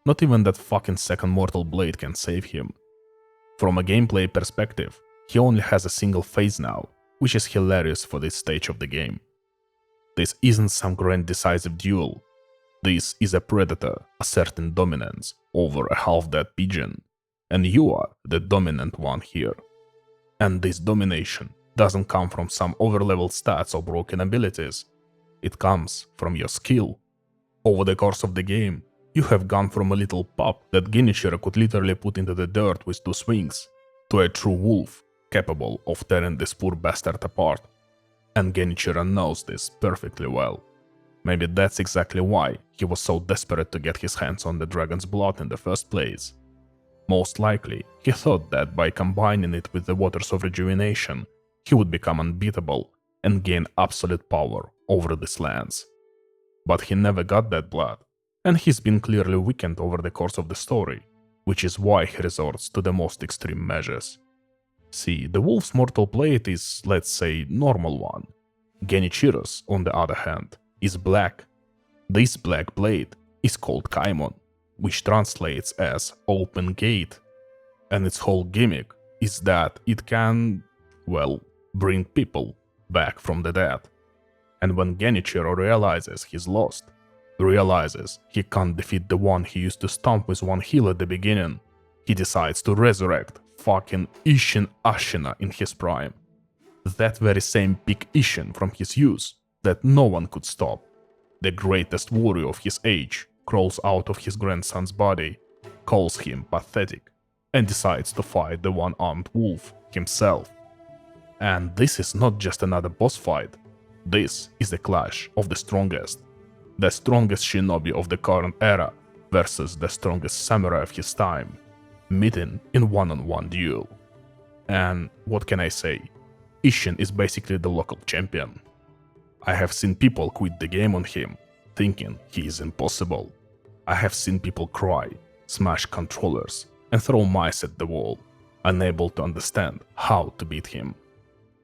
A: not even that fucking second mortal blade can save him. From a gameplay perspective, he only has a single phase now, which is hilarious for this stage of the game. This isn't some grand decisive duel. This is a predator asserting dominance over a half-dead pigeon, and you are the dominant one here. And this domination doesn't come from some overleveled stats or broken abilities. It comes from your skill. Over the course of the game, you have gone from a little pup that Genichiro could literally put into the dirt with 2 swings, to a true wolf capable of tearing this poor bastard apart. And Genichiro knows this perfectly well. Maybe that's exactly why he was so desperate to get his hands on the dragon's blood in the first place. Most likely, he thought that by combining it with the waters of rejuvenation, he would become unbeatable and gain absolute power over these lands. But he never got that blood, and he's been clearly weakened over the course of the story, which is why he resorts to the most extreme measures. See, the wolf's mortal blade is, let's say, normal one. Genichiro's, on the other hand, is black. This black blade is called Kaimon, which translates as open gate, and its whole gimmick is that it can, well, bring people back from the dead. And when Genichiro realizes he's lost, realizes he can't defeat the one he used to stomp with one heel at the beginning, he decides to resurrect fucking Ashina in his prime. That very same big Ishin from his youth that no one could stop. The greatest warrior of his age crawls out of his grandson's body, calls him pathetic, and decides to fight the one-armed wolf himself. And this is not just another boss fight. This is the clash of the strongest shinobi of the current era versus the strongest samurai of his time, meeting in one-on-one duel. And what can I say? Ishin is basically the local champion. I have seen people quit the game on him, thinking he is impossible. I have seen people cry, smash controllers, and throw mice at the wall, unable to understand how to beat him.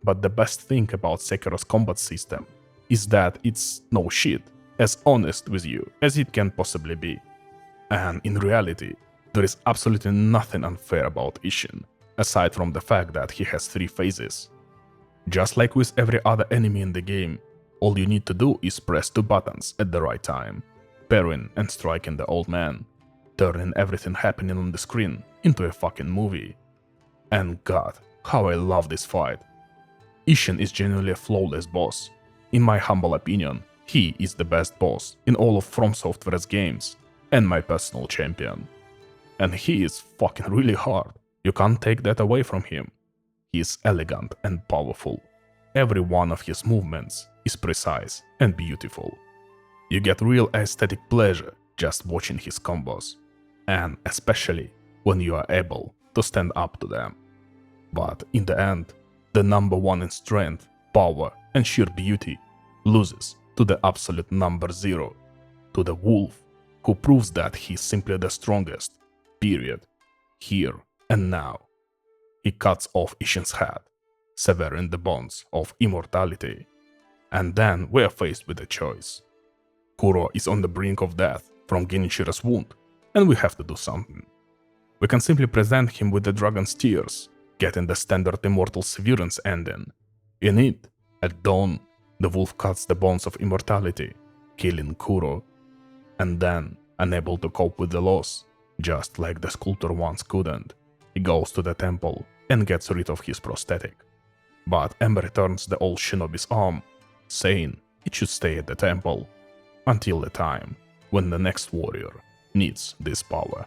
A: But the best thing about Sekiro's combat system is that it's no shit, as honest with you as it can possibly be. And in reality, there is absolutely nothing unfair about Ishin, aside from the fact that he has 3 phases. Just like with every other enemy in the game, all you need to do is press 2 buttons at the right time, parrying and striking the old man, turning everything happening on the screen into a fucking movie. And god, how I love this fight. Ishin is genuinely a flawless boss. In my humble opinion, he is the best boss in all of FromSoftware's games, and my personal champion. And he is fucking really hard, you can't take that away from him. He is elegant and powerful. Every one of his movements is precise and beautiful. You get real aesthetic pleasure just watching his combos, and especially when you are able to stand up to them. But in the end, the number 1 in strength, power and sheer beauty loses to the absolute number 0, to the wolf, who proves that he's simply the strongest, period, here and now. He cuts off Ishin's head, severing the bonds of immortality. And then we are faced with a choice. Kuro is on the brink of death from Genichiro's wound, and we have to do something. We can simply present him with the dragon's tears, getting the standard Immortal Severance ending. In it, at dawn, the wolf cuts the bones of immortality, killing Kuro, and then, unable to cope with the loss, just like the sculptor once couldn't, he goes to the temple and gets rid of his prosthetic. But Emma returns the old shinobi's arm, saying it should stay at the temple until the time when the next warrior needs this power.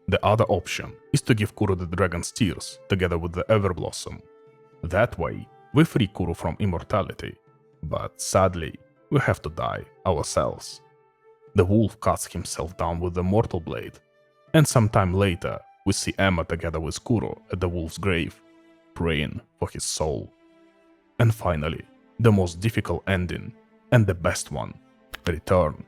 A: The other option is to give Kuro the dragon's tears together with the Everblossom. That way, we free Kuro from immortality, but sadly, we have to die ourselves. The wolf cuts himself down with the mortal blade, and sometime later, we see Emma together with Kuro at the wolf's grave, praying for his soul. And finally, the most difficult ending, and the best one, return.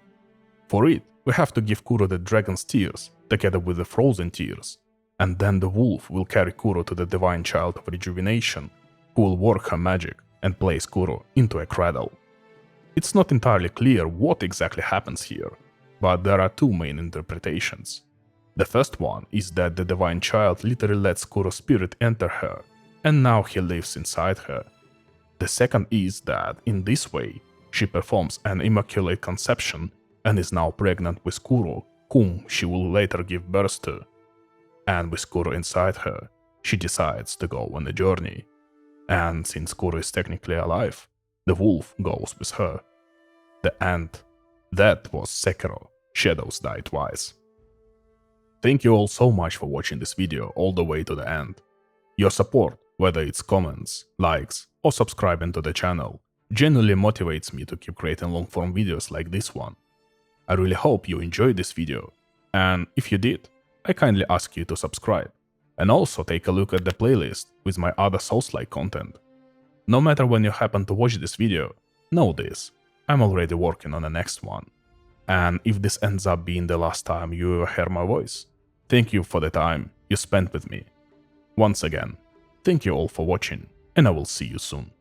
A: For it, we have to give Kuro the dragon's tears together with the frozen tears, and then the wolf will carry Kuro to the divine child of rejuvenation, who will work her magic and place Kuro into a cradle. It's not entirely clear what exactly happens here, but there are two main interpretations. The first one is that the divine child literally lets Kuro's spirit enter her, and now he lives inside her. The second is that, in this way, she performs an immaculate conception and is now pregnant with Kuro, whom she will later give birth to. And with Kuro inside her, she decides to go on a journey. And since Kuro is technically alive, the wolf goes with her. The end. That was Sekiro, Shadows Die Twice. Thank you all so much for watching this video all the way to the end. Your support, whether it's comments, likes, or subscribing to the channel, genuinely motivates me to keep creating long-form videos like this one. I really hope you enjoyed this video, and if you did, I kindly ask you to subscribe, and also take a look at the playlist with my other Souls-like content. No matter when you happen to watch this video, know this, I'm already working on the next one. And if this ends up being the last time you ever hear my voice, thank you for the time you spent with me. Once again, thank you all for watching, and I will see you soon.